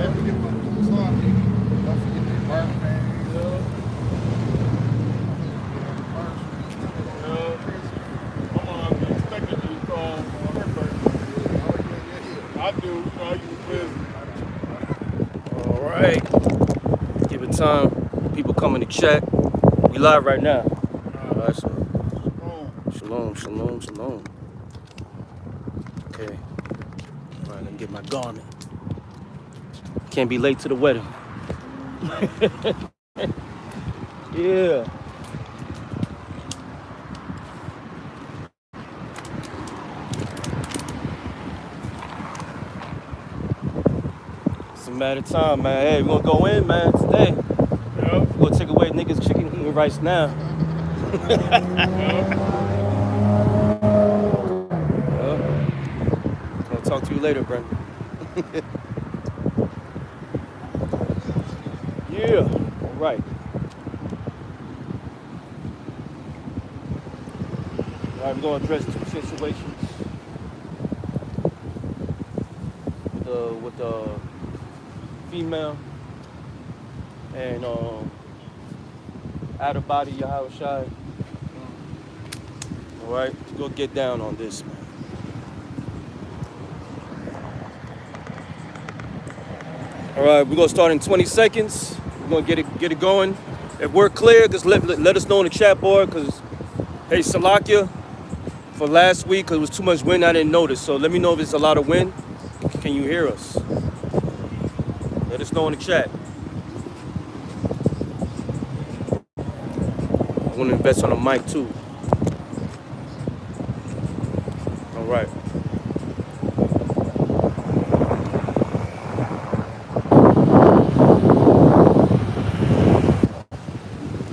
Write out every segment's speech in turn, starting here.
I do, you know, you busy. All right. Give it time. People coming to check. We live right now. All right, so shalom, shalom, shalom. Okay. All right, let me get my garment. Can't be late to the wedding. Yeah. It's a matter of time, man. Hey, we're gonna go in, man, today. Yeah. We're gonna take away niggas' chicken eating rice now. I'll talk to you later, Brent. Yeah. All right. All right, we're gonna address two situations with the female and out of body Yahweh Shai. All right, go get down on this, man. All right, we're gonna start in 20 seconds. We're gonna get it going. If we're clear, just let us know in the chat board. Cause hey, Salakia, for last week, cause it was too much wind, I didn't notice. So let me know if it's a lot of wind. Can you hear us? Let us know in the chat. I want to invest on a mic too. All right.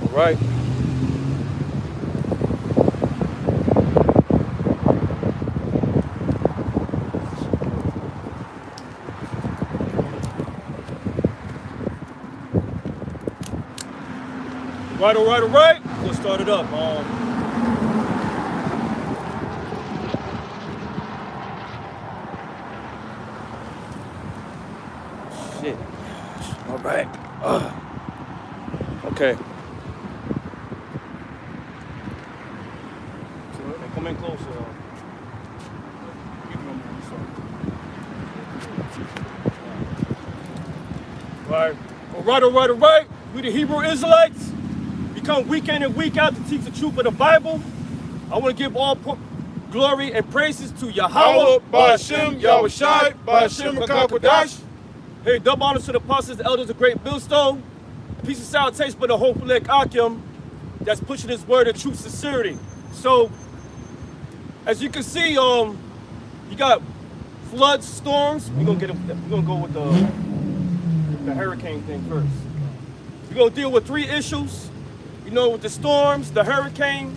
All right. All right. We'll start it up. Shit. All right. Okay. Come in closer. All right. We the Hebrew Israelites. We come week in and week out to teach the truth of the Bible. I want to give all glory and praises to Yahweh, Ba'ashem, Yahweh Shai, Ba'ashem, Makakwadash. Hey, double honors to the apostles, the elders of Great Millstone. Peace and salutation for the whole Philek Akim that's pushing this word of true sincerity. So, as you can see, you got floods, storms. We're gonna go with the hurricane thing first. We're gonna deal with three issues. You know, with the storms, the hurricane,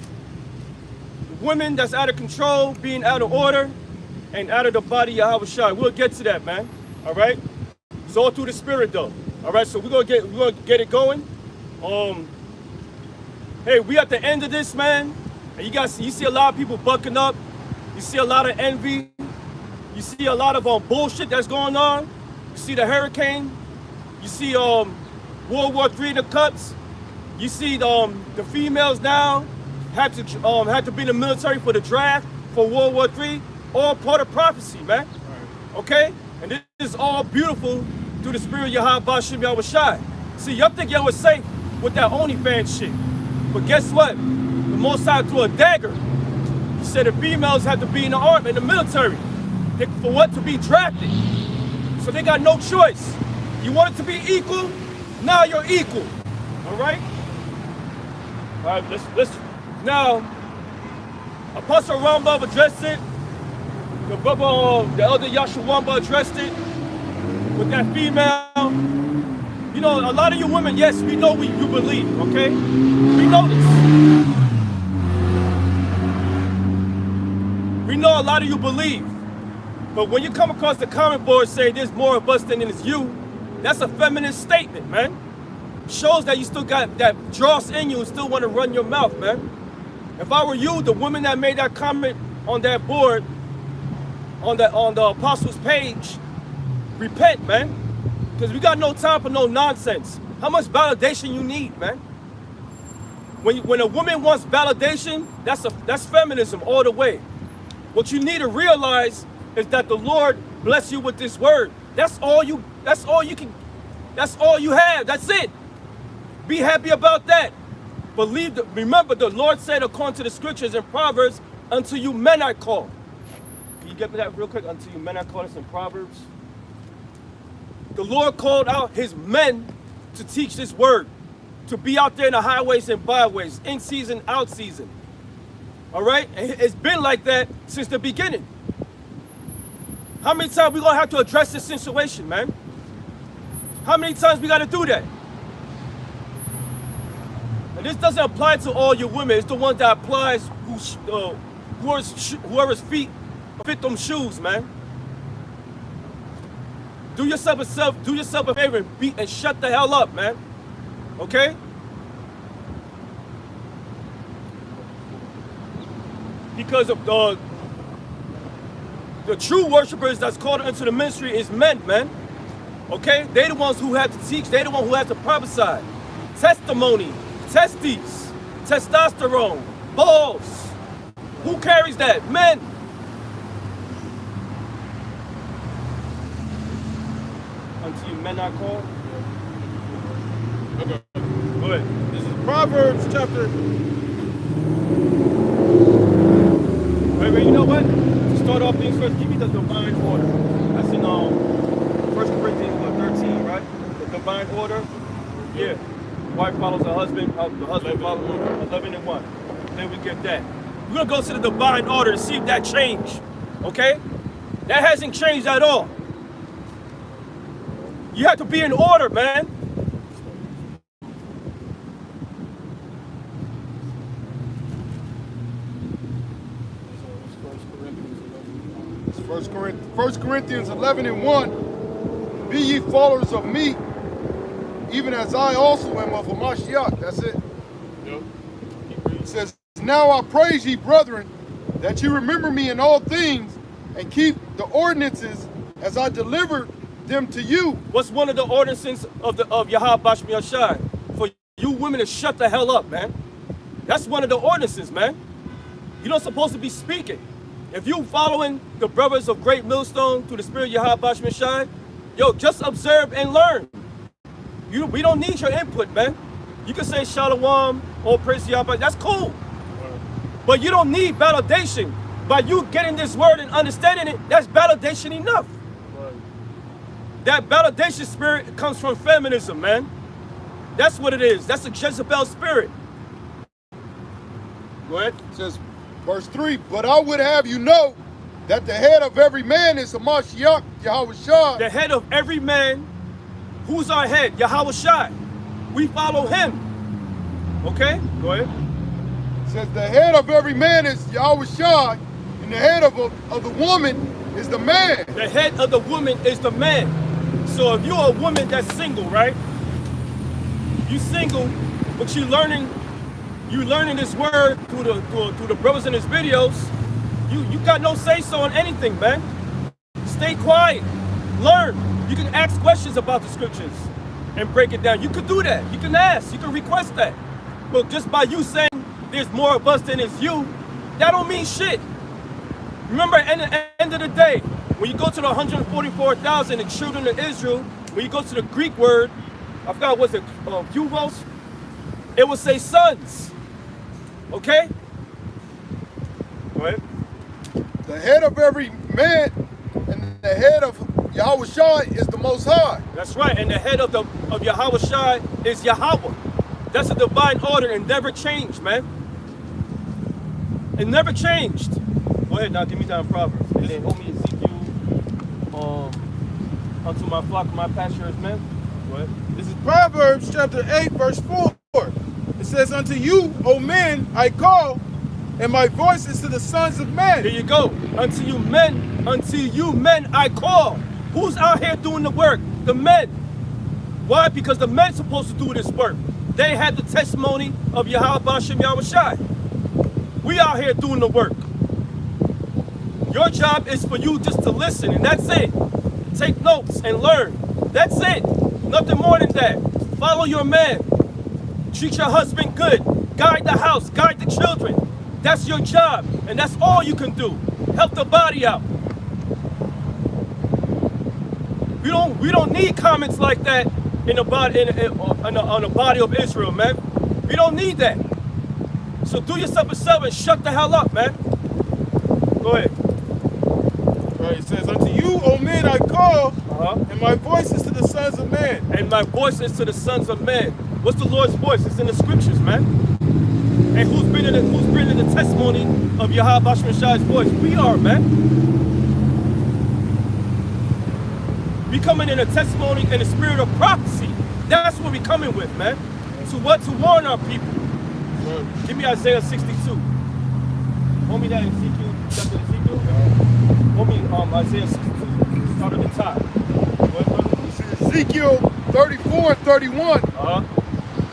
women that's out of control, being out of order, and out of the body of Yahweh Shai. We'll get to that, man. All right. It's all through the spirit, though. All right. So we're gonna get it going. Hey, we at the end of this, man. And you see a lot of people bucking up. You see a lot of envy. You see a lot of bullshit that's going on. You see the hurricane. You see World War III in the cups. You see the females now had to be in the military for the draft for World War III. All part of prophecy, man. Okay? And this is all beautiful through the spirit of Yahweh Ba'ashem Yahweh Shai. See, y'all think y'all was safe with that OnlyFans shit. But guess what? The Most High threw a dagger. He said the females had to be in the army, in the military. For what? To be drafted. So they got no choice. You want it to be equal? Now you're equal. All right? All right, let's now, Apostle Rambam addressed it. The brother, the elder Yahshua addressed it with that female. You know, a lot of you women, yes, we know what you believe, okay? We know this. We know a lot of you believe. But when you come across the comment board saying there's more of us than it's you, that's a feminist statement, man. Shows that you still got that dross in you and still want to run your mouth, man. If I were you, the woman that made that comment on that board, on the apostles' page, repent, man. Because we got no time for no nonsense. How much validation you need, man? When a woman wants validation, that's feminism all the way. What you need to realize is that the Lord bless you with this word. That's all you have. That's it. Be happy about that. Remember the Lord said according to the scriptures in Proverbs, unto you men I call. Can you get me that real quick? Unto you men I call. This in Proverbs. The Lord called out his men to teach this word, to be out there in the highways and byways, in season, out season. All right? And it's been like that since the beginning. How many times we gonna have to address this situation, man? How many times we gotta do that? And this doesn't apply to all your women. It's the one that applies whoever's feet fit them shoes, man. Do yourself a favor and shut the hell up, man. Okay? Because of the true worshipers that's called into the ministry is men, man. Okay? They the ones who have to teach. They the ones who have to prophesy. Testimony, testes, testosterone, balls. Who carries that? Men. Unto you men I call. Okay. Go ahead. This is Proverbs chapter. Wait, you know what? To start off things first, give me the divine order. That's in 1 Corinthians 13, right? The divine order. Yeah. Wife follows her husband, the husband follows her, 11 and 1. Then we get that. We're gonna go to the divine order and see if that changed. Okay? That hasn't changed at all. You have to be in order, man. It's 1 Corinthians 11 and 1. Be ye followers of me, even as I also am of Hamashiach. That's it. Yep. It says, now I praise ye, brethren, that you remember me in all things and keep the ordinances as I delivered them to you. What's one of the ordinances of Yahweh Bashmi Yashai? For you women to shut the hell up, man. That's one of the ordinances, man. You're not supposed to be speaking. If you following the brothers of Great Millstone through the spirit of Yahweh Bashmi Yashai, yo, just observe and learn. We don't need your input, man. You can say Shalom, all praise to Yahweh, that's cool. But you don't need validation. By you getting this word and understanding it, that's validation enough. That validation spirit comes from feminism, man. That's what it is. That's a Jezebel spirit. Go ahead. It says, verse 3, but I would have you know that the head of every man is Hamashiach, Yahweh Shai. The head of every man, who's our head? Yahweh Shai. We follow him. Okay? Go ahead. It says the head of every man is Yahweh Shai, and the head of the woman is the man. The head of the woman is the man. So if you're a woman that's single, right? You single, but you learning this word through the brothers in his videos. You got no say so on anything, man. Stay quiet. Learn. You can ask questions about the scriptures and break it down. You could do that. You can ask. You can request that. But just by you saying there's more of us than it's you, that don't mean shit. Remember, at the end of the day, when you go to the 144,000, the children of Israel, when you go to the Greek word, I forgot, was it Huvos? It would say sons. Okay? Go ahead. The head of every man and the head of Yahweh Shai is the Most High. That's right, and the head of Yahweh Shai is Yahweh. That's a divine order and never changed, man. It never changed. Go ahead now, give me down Proverbs. And then hold me Ezekiel, unto my flock, my pasture is men. Go ahead. This is Proverbs chapter 8, verse 4. It says, unto you, O men, I call, and my voice is to the sons of men. Here you go. Unto you men I call. Who's out here doing the work? The men. Why? Because the men supposed to do this work. They had the testimony of Yahweh Bashem Yahweh Shai. We out here doing the work. Your job is for you just to listen, and that's it. Take notes and learn. That's it. Nothing more than that. Follow your man. Treat your husband good. Guide the house. Guide the children. That's your job, and that's all you can do. Help the body out. We don't need comments like that in the body on the body of Israel, man. We don't need that. So do yourself a service and shut the hell up, man. Go ahead. Right, it says, unto you, O men, I call, and my voice is to the sons of men. And my voice is to the sons of men. What's the Lord's voice? It's in the scriptures, man. And who's bringing the testimony of Yahweh Shai's voice? We are, man. We coming in a testimony in the spirit of prophecy. That's what we coming with, man. To what? To warn our people. Right. Give me Isaiah 62. Hold me that Ezekiel, chapter Ezekiel. Hold me Isaiah 62. Start at the top. What, brother? This is Ezekiel 34 and 31.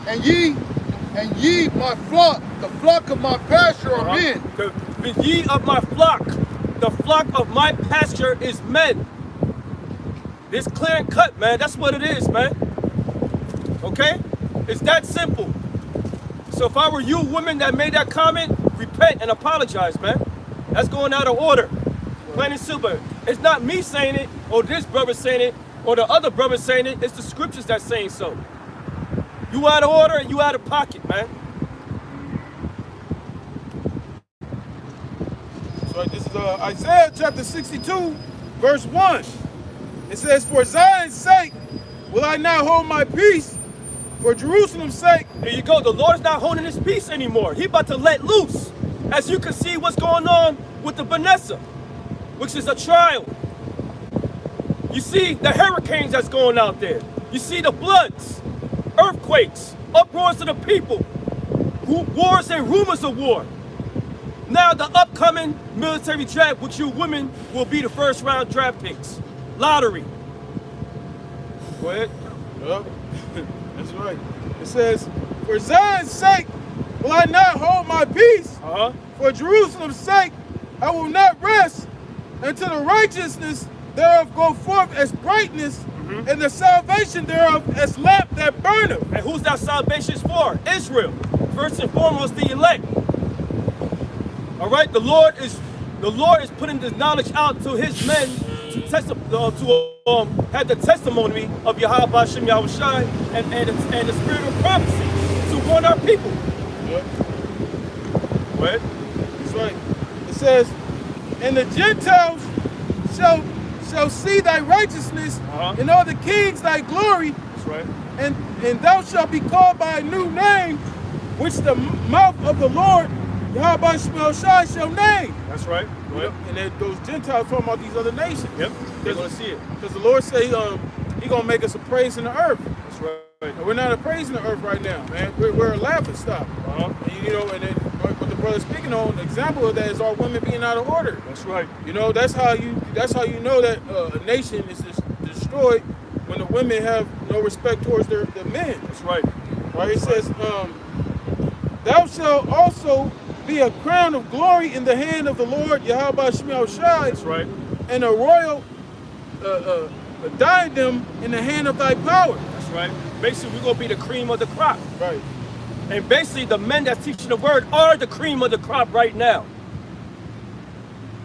And ye, my flock, the flock of my pasture are men. The ye of my flock, the flock of my pasture is men. It's clear and cut, man. That's what it is, man. Okay? It's that simple. So if I were you women that made that comment, repent and apologize, man. That's going out of order. Plain and simple. It's not me saying it, or this brother saying it, or the other brother saying it. It's the scriptures that's saying so. You out of order and you out of pocket, man. So this is Isaiah chapter 62, verse 1. It says, for Zion's sake will I not hold my peace. For Jerusalem's sake. There you go. The Lord's not holding his peace anymore. He about to let loose. As you can see what's going on with the Vanessa, which is a trial. You see the hurricanes that's going out there. You see the floods, earthquakes, uproars of the people, wars and rumors of war. Now the upcoming military draft, which you women will be the first round draft picks. Lottery. Go ahead. Yep. That's right. It says, for Zion's sake will I not hold my peace. For Jerusalem's sake I will not rest until the righteousness thereof go forth as brightness, and the salvation thereof as lamp that burneth. And who's that salvation for? Israel. First and foremost, the elect. All right, the Lord is putting this knowledge out to his men to have the testimony of Yahweh Bashem Yahushai and the spirit of prophecy to warn our people. Yep. What? That's right. It says, and the Gentiles shall see thy righteousness, and all the kings thy glory. That's right. And thou shalt be called by a new name, which the mouth of the Lord Yahweh Shai shall name. That's right. Yep. And then those Gentiles talking about these other nations. Yep. They're going to see it. Because the Lord say he going to make us a praise in the earth. That's right. And we're not a praise in the earth right now, man. We're a laughing stock. And, you know, and then what the brother's speaking on, an example of that is our women being out of order. That's right. You know, that's how you know that a nation is destroyed when the women have no respect towards their men. That's right. Right? It says, thou shalt also be a crown of glory in the hand of the Lord Yahweh Shai. That's right. And a royal a diadem in the hand of thy power. That's right. Basically, we're going to be the cream of the crop. Right. And basically, the men that's teaching the word are the cream of the crop right now.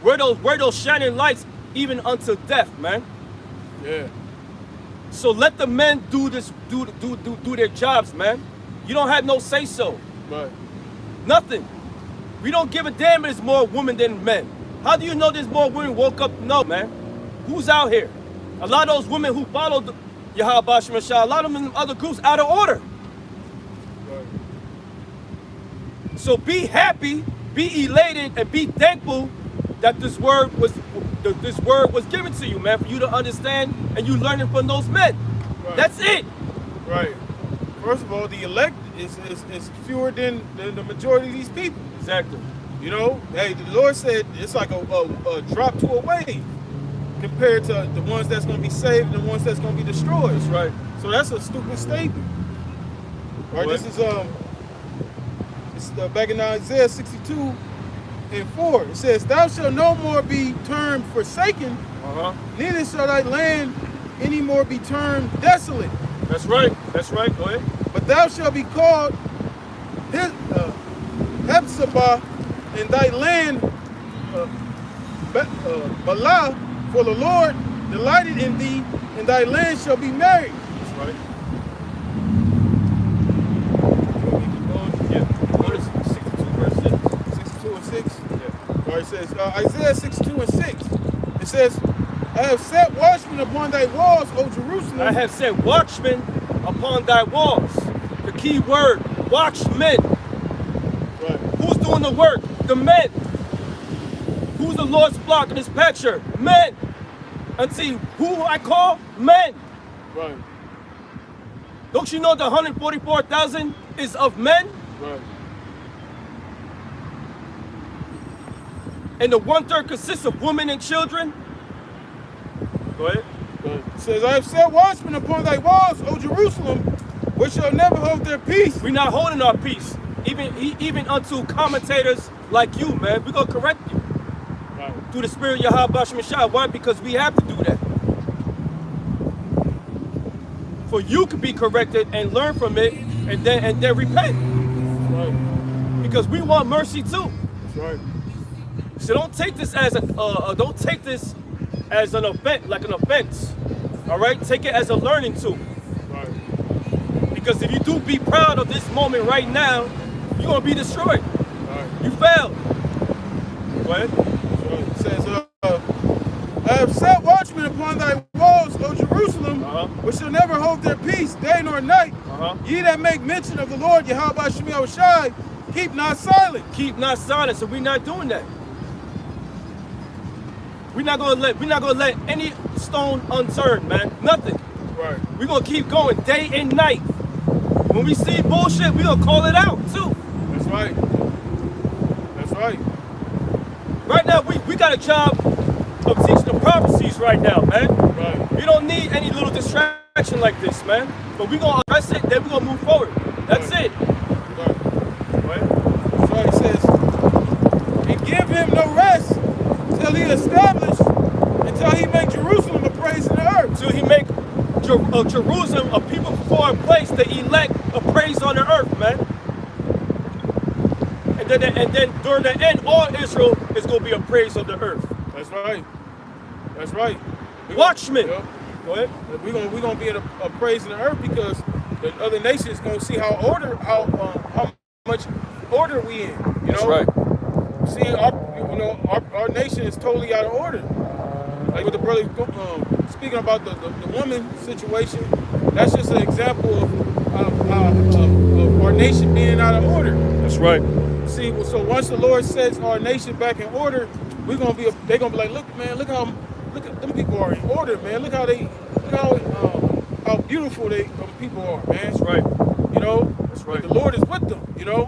We're those shining lights even unto death, man. Yeah. So let the men do their jobs, man. You don't have no say so. Right. Nothing. We don't give a damn if there's more women than men. How do you know there's more women woke up? No, man. Who's out here? A lot of those women who followed Yahweh Bashem Shah, a lot of them in other groups out of order. Right. So be happy, be elated, and be thankful that this word was given to you, man, for you to understand and you learning from those men. Right. That's it. Right. First of all, the elect is fewer than the majority of these people. Exactly. You know, hey, the Lord said it's like a drop to a wave compared to the ones that's going to be saved and the ones that's going to be destroyed. That's right. So that's a stupid statement. Right. What? This is back in Isaiah 62 and 4. It says, thou shalt no more be termed forsaken, neither shall thy land any more be termed desolate. That's right. That's right. Go ahead. But thou shalt be called Hephzibah in thy land, Bala, for the Lord delighted in thee, and thy land shall be married. That's right. Yeah. Go to 62 verse 6. 62 and 6. Yeah. Or it says, Isaiah 62 and 6. It says, I have set watchmen upon thy walls, O Jerusalem. I have set watchmen upon thy walls. The key word, watchmen. Right. Who's doing the work? The men. Who's the Lord's flock in this picture? Men. And see, who I call? Men. Right. Don't you know the 144,000 is of men? Right. And the 1/3 consists of women and children? Go ahead. Right. It says, I have set watchmen upon thy walls, O Jerusalem, which shall never hold their peace. We're not holding our peace. Even unto commentators like you, man. We're going to correct you. Right. Through the spirit of Yahweh Shemashah. Why? Because we have to do that. For you can be corrected and learn from it and then repent. Right. Because we want mercy too. That's right. So don't take this as an offense, like an offense. All right? Take it as a learning tool. Right. Because if you do be proud of this moment right now, you're going to be destroyed. Right. You failed. Go ahead. Right. It says, I have set watchmen upon thy walls, O Jerusalem, which shall never hold their peace, day nor night. Ye that make mention of the Lord, Yahweh Shemashah, keep not silent. Keep not silent. So we're not doing that. We're not gonna let any stone unturned, man. Nothing. Right. We're gonna keep going day and night. When we see bullshit, we're gonna call it out too. That's right. That's right. Right now, we got a job of teaching the prophecies right now, man. Right. We don't need any little distraction like this, man. But we're gonna address it, then we're gonna move forward. That's Right. it. Right. So it says, and give him no rest till he establish, until he make Jerusalem a praise in the earth. Till he make Jerusalem a people for a place to elect a praise on the earth, man. And then during the end, all Israel is gonna be a praise on the earth. That's right. That's right. Watchmen. Go ahead. We're gonna be at a praise in the earth because the other nations gonna see how much order we in. You know. That's right. See, our nation is totally out of order. Like with the brother speaking about the woman situation, that's just an example of our nation being out of order. That's right. See, so once the Lord sets our nation back in order, they're gonna be like, look, man, look at them people are in order, man. Look how beautiful them people are, man. That's right. You know, that's right. But the Lord is with them, you know.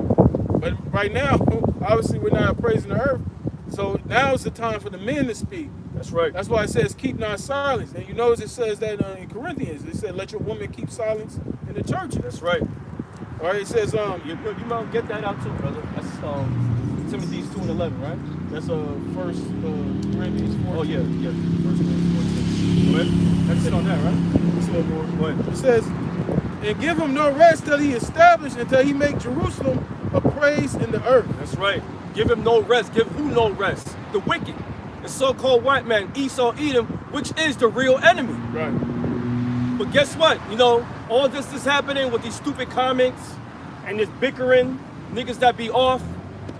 But right now, obviously, we're not praising the earth. So now is the time for the men to speak. That's right. That's why it says keep not silence. And you notice it says that in Corinthians. It said let your woman keep silence in the churches. That's right. All right, it says you might get that out too, brother. That's Timothy's 2:11, right? That's First Corinthians 4. Oh yeah. First Corinthians 4. Go ahead. That's it on that, right? That's it, Lord. Go ahead. It says, and give him no rest till he establish, until he make Jerusalem a praise in the earth. That's right. Give him no rest. Give who no rest? The wicked. The so-called white man, Esau, Edom, which is the real enemy. Right. But guess what? You know, all this is happening with these stupid comments and this bickering, niggas that be off.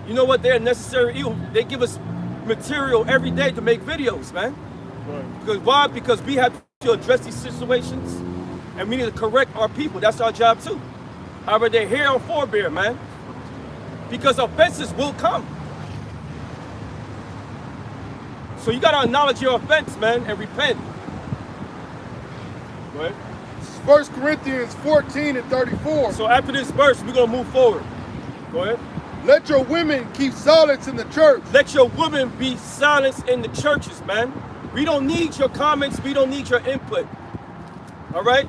You know what? They're necessary evil. They give us material every day to make videos, man. Right. Because why? Because we have to address these situations and we need to correct our people. That's our job too. However, they're here on forbear, man. Because offenses will come. So you gotta acknowledge your offense, man, and repent. Go ahead. 1 Corinthians 14 and 34. So after this verse, we're gonna move forward. Go ahead. Let your women keep silence in the church. Let your women be silenced in the churches, man. We don't need your comments. We don't need your input. All right?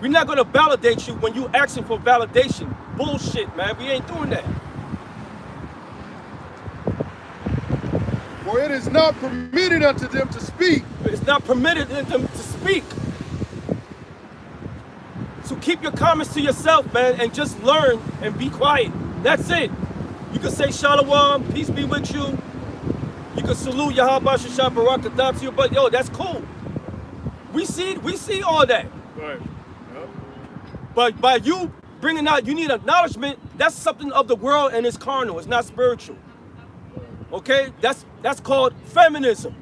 We're not gonna validate you when you asking for validation. Bullshit, man. We ain't doing that. For it is not permitted unto them to speak. It's not permitted in them to speak. So keep your comments to yourself, man, and just learn and be quiet. That's it. You can say Shalom, peace be with you. You can salute Yahweh Shashah Barak Adah to you, but yo, that's cool. We see all that. Right. Yep. But by you bringing out, you need acknowledgement. That's something of the world and it's carnal. It's not spiritual. Okay? That's called feminism.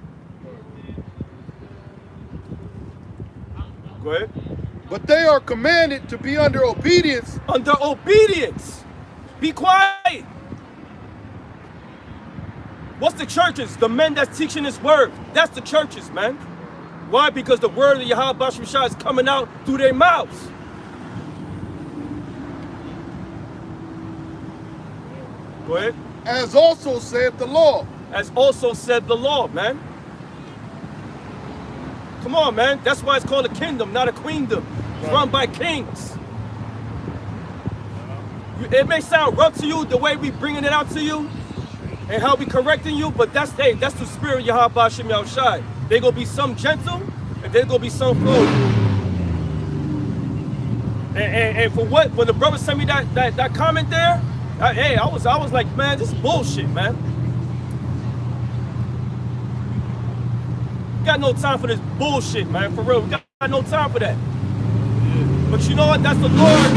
Go ahead. But they are commanded to be under obedience. Under obedience. Be quiet. What's the churches? The men that's teaching this word. That's the churches, man. Why? Because the word of Yahweh Shashah is coming out through their mouths. Go ahead. As also saith the law. As also said the law, man. Come on, man. That's why it's called a kingdom, not a queendom. It's run by kings. It may sound rough to you the way we bringing it out to you and how we correcting you, but that's the spirit of Yahweh Shem Yahushai. They gonna be some gentle and they gonna be some flowy. And for what? When the brother sent me that comment there, I was like, man, this is bullshit, man. Got no time for this bullshit, man. For real, we got no time for that. But you know what? That's the Lord.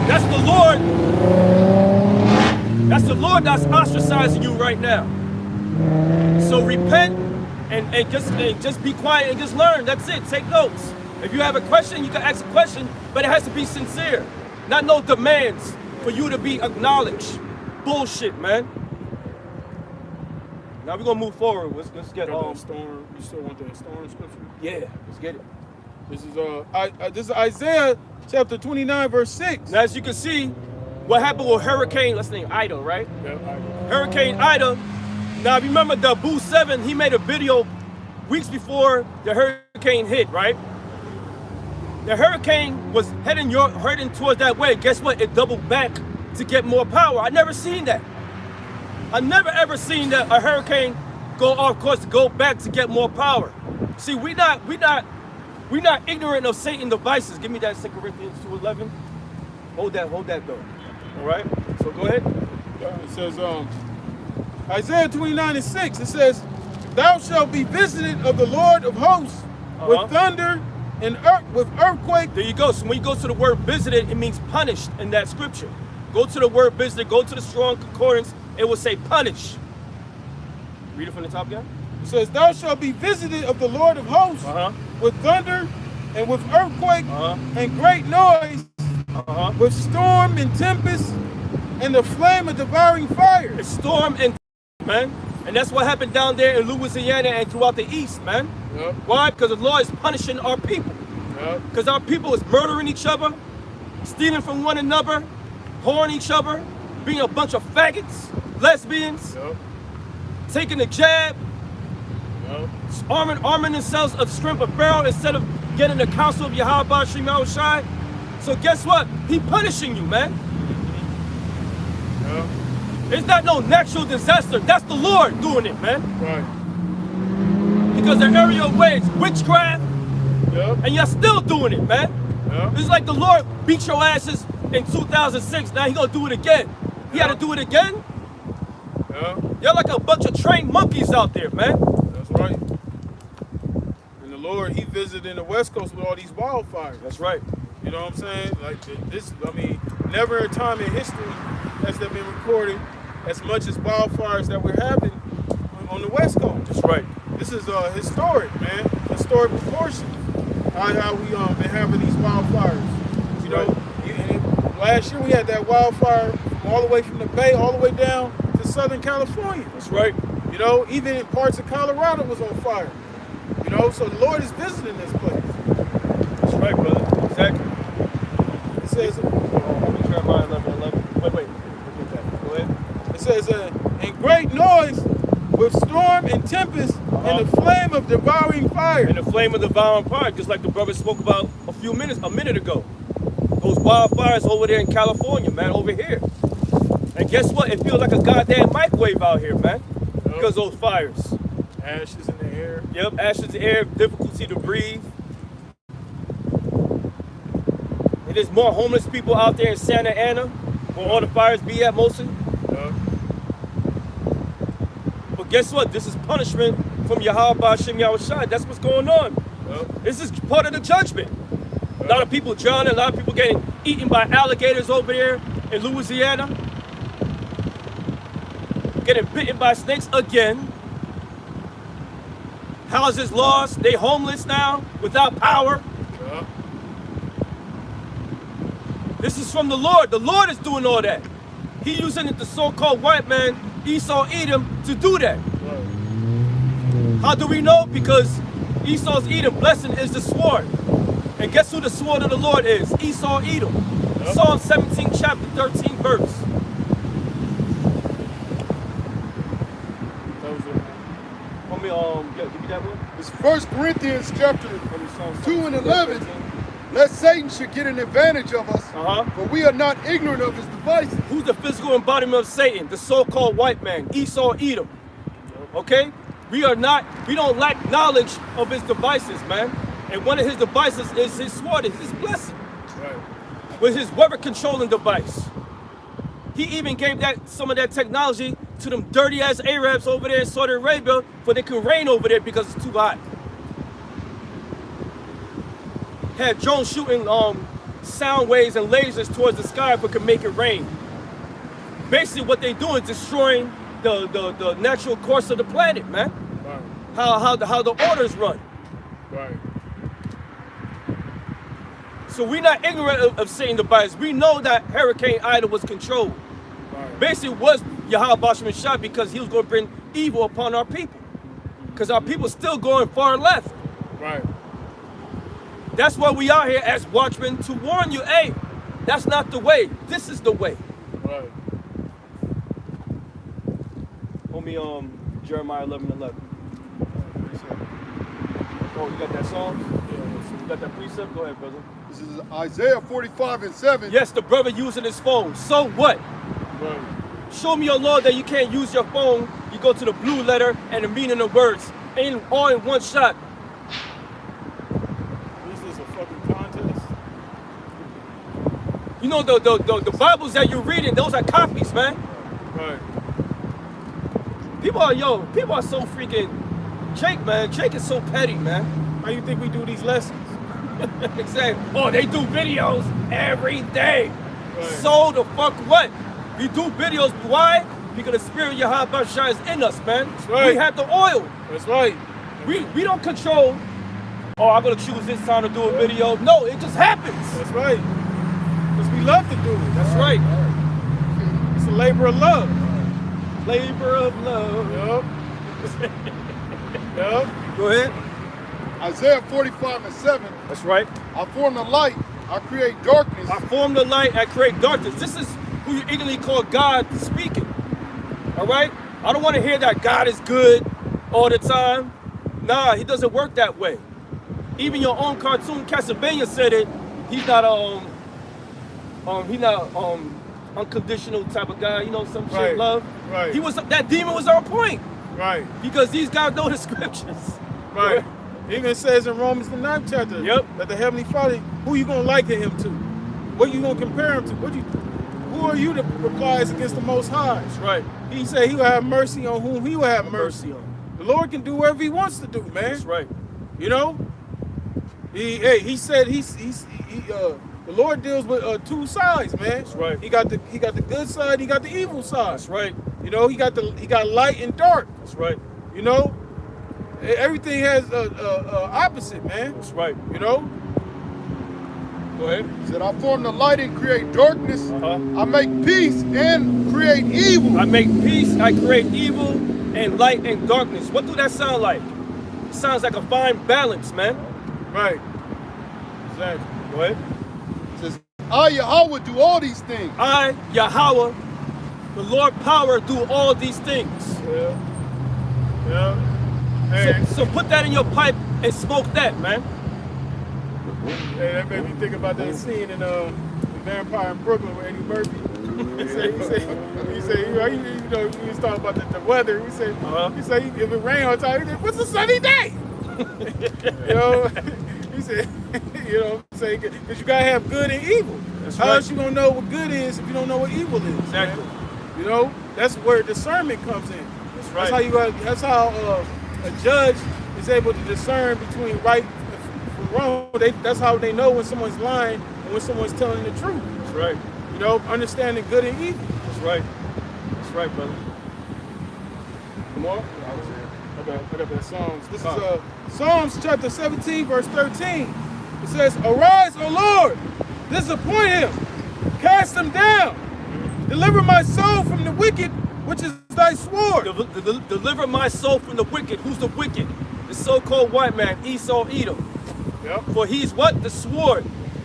That's the Lord. That's the Lord that's ostracizing you right now. So repent and just be quiet and just learn. That's it. Take notes. If you have a question, you can ask a question, but it has to be sincere. Not no demands for you to be acknowledged. Bullshit, man. Now we're gonna move forward. Let's get storm. You still want that storm scripture? Yeah, let's get it. This is Isaiah chapter 29, verse 6. Now, as you can see, what happened with Hurricane, let's name Ida, right? Yeah, Hurricane Ida. Now, remember the Boo 7, he made a video weeks before the hurricane hit, right? The hurricane was heading towards that way. Guess what? It doubled back to get more power. I never seen that. I never ever seen that a hurricane go off course to go back to get more power. See, we not ignorant of Satan's devices. Give me that 2 Corinthians 2:11. Hold that though. All right. So go ahead. It says Isaiah 29 and 6. It says, "Thou shalt be visited of the Lord of hosts with thunder and with earthquake." There you go. So when you go to the word visited, it means punished in that scripture. Go to the word visited. Go to the Strong Concordance. It will say punish. Read it from the top again. It says, "Thou shalt be visited of the Lord of hosts with thunder and with earthquake and great noise, with storm and tempest and the flame of devouring fire." It's storm and man. And that's what happened down there in Louisiana and throughout the East, man. Yep. Why? Because the Lord is punishing our people. Because our people is murdering each other, stealing from one another, whoring each other, being a bunch of faggots, lesbians, taking the jab, arming themselves of strength of barrel instead of getting the counsel of Yahweh Shem Yahushai. So guess what? He punishing you, man. It's not no natural disaster. That's the Lord doing it, man. Right. Because the area of ways, witchcraft, and you're still doing it, man. It's like the Lord beat your asses in 2006. Now he gonna do it again. He had to do it again. You're like a bunch of trained monkeys out there, man. That's right. And the Lord, he visited the West Coast with all these wildfires. That's right. You know what I'm saying? Like this, I mean, never a time in history has there been recorded as much as wildfires that we're having on the West Coast. That's right. This is historic, man. Historic proportions. How we been having these wildfires. You know, last year we had that wildfire all the way from the Bay all the way down to Southern California. That's right. You know, even in parts of Colorado was on fire. You know, so the Lord is visiting this place. That's right, brother. Exactly. It says, Jeremiah 11:11. Wait. Go ahead. It says, "And great noise with storm and tempest and the flame of devouring fire." And the flame of devouring fire, just like the brother spoke about a minute ago. Those wildfires over there in California, man, over here. And guess what? It feels like a goddamn microwave out here, man. Because of those fires. Ashes in the air. Yep, ashes in the air, difficulty to breathe. And there's more homeless people out there in Santa Ana, where all the fires be at mostly. Yup. But guess what? This is punishment from Yahweh Hashem Yahushua. That's what's going on. Yup. This is part of the judgment. A lot of people drowning, a lot of people getting eaten by alligators over there in Louisiana. Getting bitten by snakes again. Houses lost, they homeless now, without power. Yup. This is from the Lord. The Lord is doing all that. He using the so-called white man, Esau, Edom, to do that. Right. How do we know? Because Esau's Edom, blessing is the sword. And guess who the sword of the Lord is? Esau, Edom. Yep. Psalm 17, chapter 13, verse. That was it. Let me, give me that one. It's 1 Corinthians chapter Let me Psalm 2 and 17, 11. 13. Lest Satan should get an advantage of us, Uh-huh. for we are not ignorant of his devices. Who's the physical embodiment of Satan? The so-called white man, Esau, Edom. Okay? We don't lack knowledge of his devices, man. And one of his devices is his sword, is his blessing. Right. With his weather controlling device. He even gave some of that technology to them dirty ass Arabs over there in Saudi Arabia for they can rain over there because it's too hot. Had drones shooting sound waves and lasers towards the sky if it could make it rain. Basically what they do is destroying the natural course of the planet, man. Right. How the orders run. Right. So we're not ignorant of Satan's device. We know that Hurricane Ida was controlled. Right. Basically was Yahweh Bashem Shah because he was going to bring evil upon our people. Because our people still going far left. Right. That's why we are here as watchmen to warn you, hey, that's not the way. This is the way. Right. Homie, Jeremiah 11:11. Oh, you got that song? Yeah. You got that precept? Go ahead, brother. This is Isaiah 45 and 7. Yes, the brother using his phone. So what? Right. Show me your law that you can't use your phone. You go to the blue letter and the meaning of words. All in one shot. This is a fucking contest. You know the Bibles that you're reading, those are copies, man. Right. People are so freaking Jake is so petty, man. How you think we do these lessons? Exactly. Oh, they do videos every day. Right. So the fuck what? We do videos. Why? Because the spirit of Yahweh Shai is in us, man. That's right. We have the oil. That's right. We don't control, oh, I'm gonna choose this time to do a video. No, it just happens. That's right. Because we love to do it. That's right. It's a labor of love. Labor of love. Yup. Yup. Go ahead. Isaiah 45 and 7. That's right. I form the light, I create darkness. I form the light, I create darkness. This is who you ignorantly call God speaking. All right? I don't want to hear that God is good all the time. Nah, he doesn't work that way. Even your own cartoon Castlevania said it. He's not unconditional type of guy, you know, some Right. shit love. Right. That demon was on point. Right. Because these guys know the scriptures. Right. It even says in Romans the 9th chapter Yep. that the Heavenly Father, who you gonna liken him to? What you gonna compare him to? Who are you that replies against the Most High? That's right. He said he will have mercy on whom he will have mercy on. The Lord can do whatever he wants to do, man. That's right. You know? He said the Lord deals with two sides, man. That's right. He got the good side, he got the evil side. That's right. You know, he got light and dark. That's right. You know? Everything has a opposite, man. That's right. You know? Go ahead. He said, I form the light and create darkness. Uh-huh. I make peace and create evil. I make peace, I create evil, and light and darkness. What do that sound like? It sounds like a fine balance, man. Right. Exactly. Go ahead. He says, I, Yahweh, do all these things. I, Yahweh, the Lord power, do all these things. Yeah. Yeah. Hey, So put that in your pipe and smoke that, man. hey, that made me think about that scene in The Vampire in Brooklyn with Eddie Murphy. He said, you know, he was talking about the weather. He said, if it rain all the time, he said, what's a sunny day? You know, he said, you know, say because you gotta have good and evil. How else you gonna know what good is if you don't know what evil is? Exactly. Man? You know, that's where discernment comes in. That's right. That's how you got. That's how a judge is able to discern between right and wrong. That's how they know when someone's lying and when someone's telling the truth. That's right. You know, understanding good and evil. That's right. That's right, brother. More? I got that Psalms. This is Psalms chapter 17, verse 13. It says, "Arise, O Lord, disappoint him, cast him down, deliver my soul from the wicked, which is thy sword." Deliver my soul from the wicked. Who's the wicked? The so-called white man, Esau, Edom. Yep. For he's what? The sword.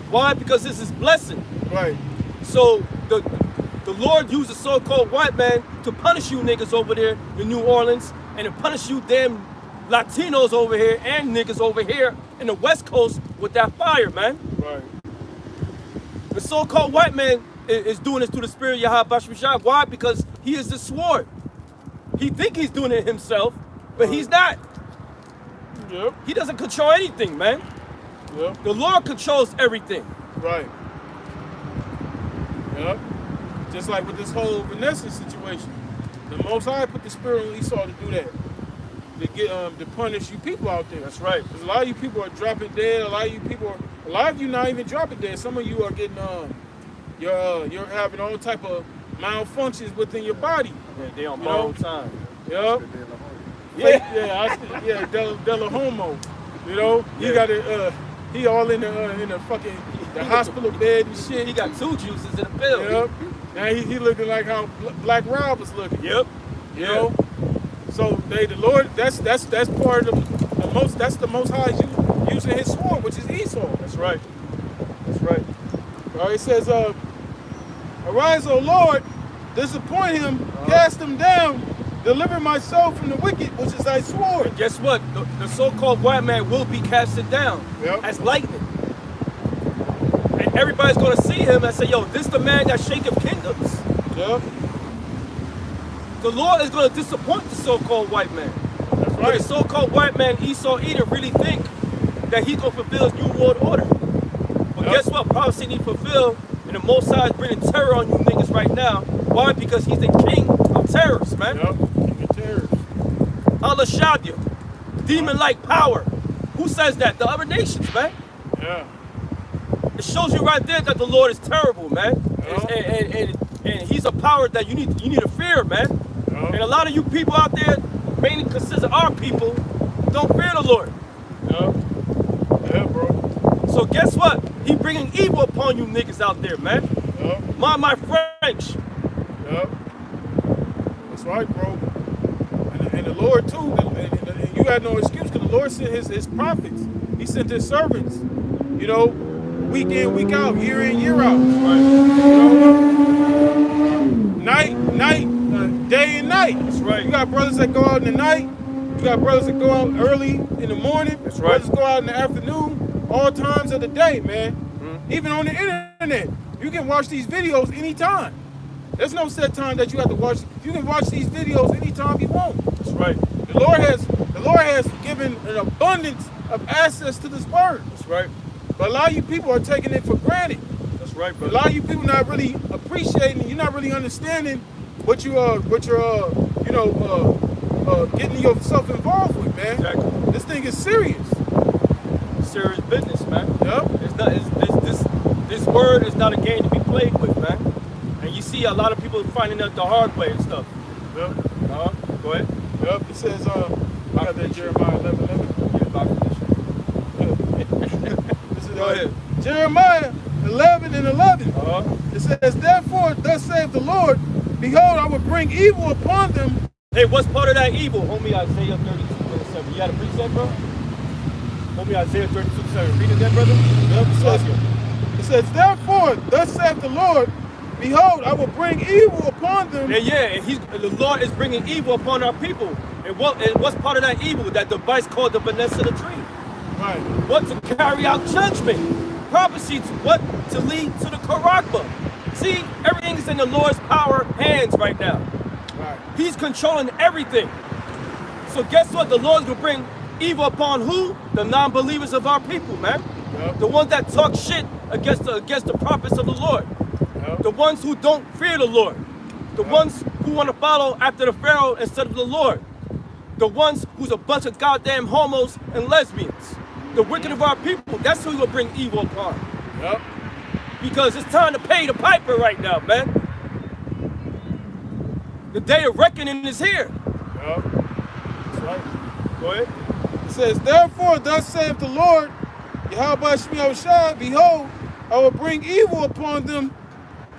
Why? Because this is blessing. Right. So the Lord used the so-called white man to punish you niggas over there in New Orleans and to punish you damn Latinos over here and niggas over here in the West Coast with that fire, man. Right. The so-called white man is doing this through the spirit of Yahweh Bashmashah. Why? Because he is the sword. He think he's doing it himself, but he's not. Yep. He doesn't control anything, man. Yep. The Lord controls everything. Right. Yep. Just like with this whole Vanessa situation. The Most High put the spirit on Esau to do that. To get to punish you people out there. That's right. Because a lot of you people are dropping dead. A lot of you not even dropping dead. Some of you are getting you're having all type of malfunctions within your body. Yeah, they on borrowed time. Yep. Yeah, De La Homo. You know, he got it. He all in the fucking the hospital bed and shit. He got two juices in the pill. Yep. Now he looking like how Black Rob was looking. Yep. You know. So the Lord, that's part of the most. That's the Most High using His sword, which is Esau. That's right. That's right. All right. It says, "Arise, O Lord, disappoint him, cast him down, deliver my soul from the wicked, which is thy sword." And guess what? The so-called white man will be casted down as lightning. And everybody's going to see him and say, yo, this the man that shaketh kingdoms. Yep. The Lord is going to disappoint the so-called white man. That's But right. the so-called white man, Esau, Edom, really think that he's going to fulfill his new world order. But guess what? Prophecy need fulfilled, and the Most High is bringing terror on you niggas right now. Why? Because he's the king of terrorists, man. Yep. King of terrorists. Allah Shadia, demon-like power. Who says that? The other nations, man. Yeah. It shows you right there that the Lord is terrible, man. Yeah. And he's a power that you need to fear, man. Yeah. And a lot of you people out there, mainly consist of our people, don't fear the Lord. Yep. Yeah, bro. So guess what? He bringing evil upon you niggas out there, man. Yep. Mind my French. Yep. That's right, bro. And the Lord too. And you got no excuse because the Lord sent His prophets. He sent His servants. You know, week in, week out, year in, year out. Right. You know, night, day and night. That's right. You got brothers that go out in the night. You got brothers that go out early in the morning. That's right. Brothers go out in the afternoon. All times of the day, man. Mm-hmm. Even on the internet, you can watch these videos anytime. There's no set time that you have to watch. You can watch these videos anytime you want. That's right. The Lord has given an abundance of access to this word. That's right. But a lot of you people are taking it for granted. That's right, A brother. lot of you people not really appreciating. You're not really understanding what you're getting yourself involved with, man. Exactly. This thing is serious. Serious business, man. Yep. It's not. This word is not a game to be played with, man. And you see a lot of people finding out the hard way and stuff. Yep. Go ahead. Yep. It says, I got that Jeremiah 11:11. Yeah, by definition. This is Go ahead. Jeremiah 11:11. It says, "Therefore, thus saith the Lord, behold, I will bring evil upon them." Hey, what's part of that evil? Homie, Isaiah 32:7. You got a precept, bro? Homie, Isaiah 32:7. Read it then, brother. Yep. It says, "Therefore, thus saith the Lord, behold, I will bring evil upon them." Yeah. And the Lord is bringing evil upon our people. And what's part of that evil? That device called the Vanessa of the tree. Right. What? To carry out judgment. Prophecy to what? To lead to the Karakba. See, everything is in the Lord's power hands right now. Right. He's controlling everything. So guess what? The Lord's gonna bring evil upon who? The non-believers of our people, man. Yep. The ones that talk shit against the prophets of the Lord. Yep. The ones who don't fear the Lord. The ones who want to follow after the Pharaoh instead of the Lord. The ones who's a bunch of goddamn homos and lesbians. The wicked of our people. That's who will bring evil upon. Yep. Because it's time to pay the piper right now, man. The day of reckoning is here. Yep. That's right. Go ahead. It says, therefore, thus saith the Lord, Yahweh Shai, behold, I will bring evil upon them,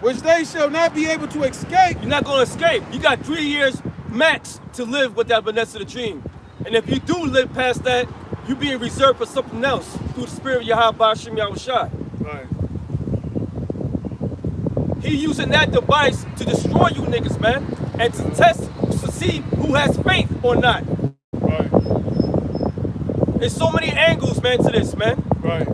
which they shall not be able to escape. You're not going to escape. You got 3 years max to live with that Vanessa the dream. And if you do live past that, you're being reserved for something else through the spirit of Yahweh Shai. Right. He using that device to destroy you niggas, man, and to test to see who has faith or not. Right. There's so many angles, man, to this, man. Right.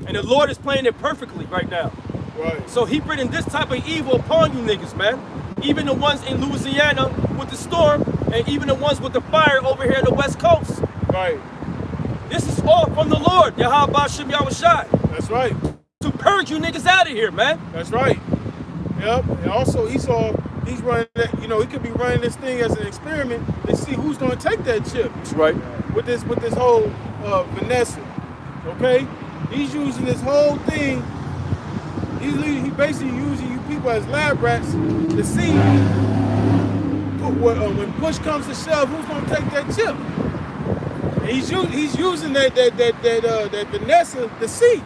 And the Lord is playing it perfectly right now. Right. So he bringing this type of evil upon you niggas, man. Even the ones in Louisiana with the storm, and even the ones with the fire over here in the West Coast. Right. This is all from the Lord, Yahweh Shai. That's right. To purge you niggas out of here, man. That's right. Yep. And also he's running that, he could be running this thing as an experiment to see who's gonna take that chip. That's right. With this whole Vanessa. Okay? He's using this whole thing. He basically using you people as lab rats to see when push comes to shove, who's gonna take that chip. And he's using that Vanessa to see.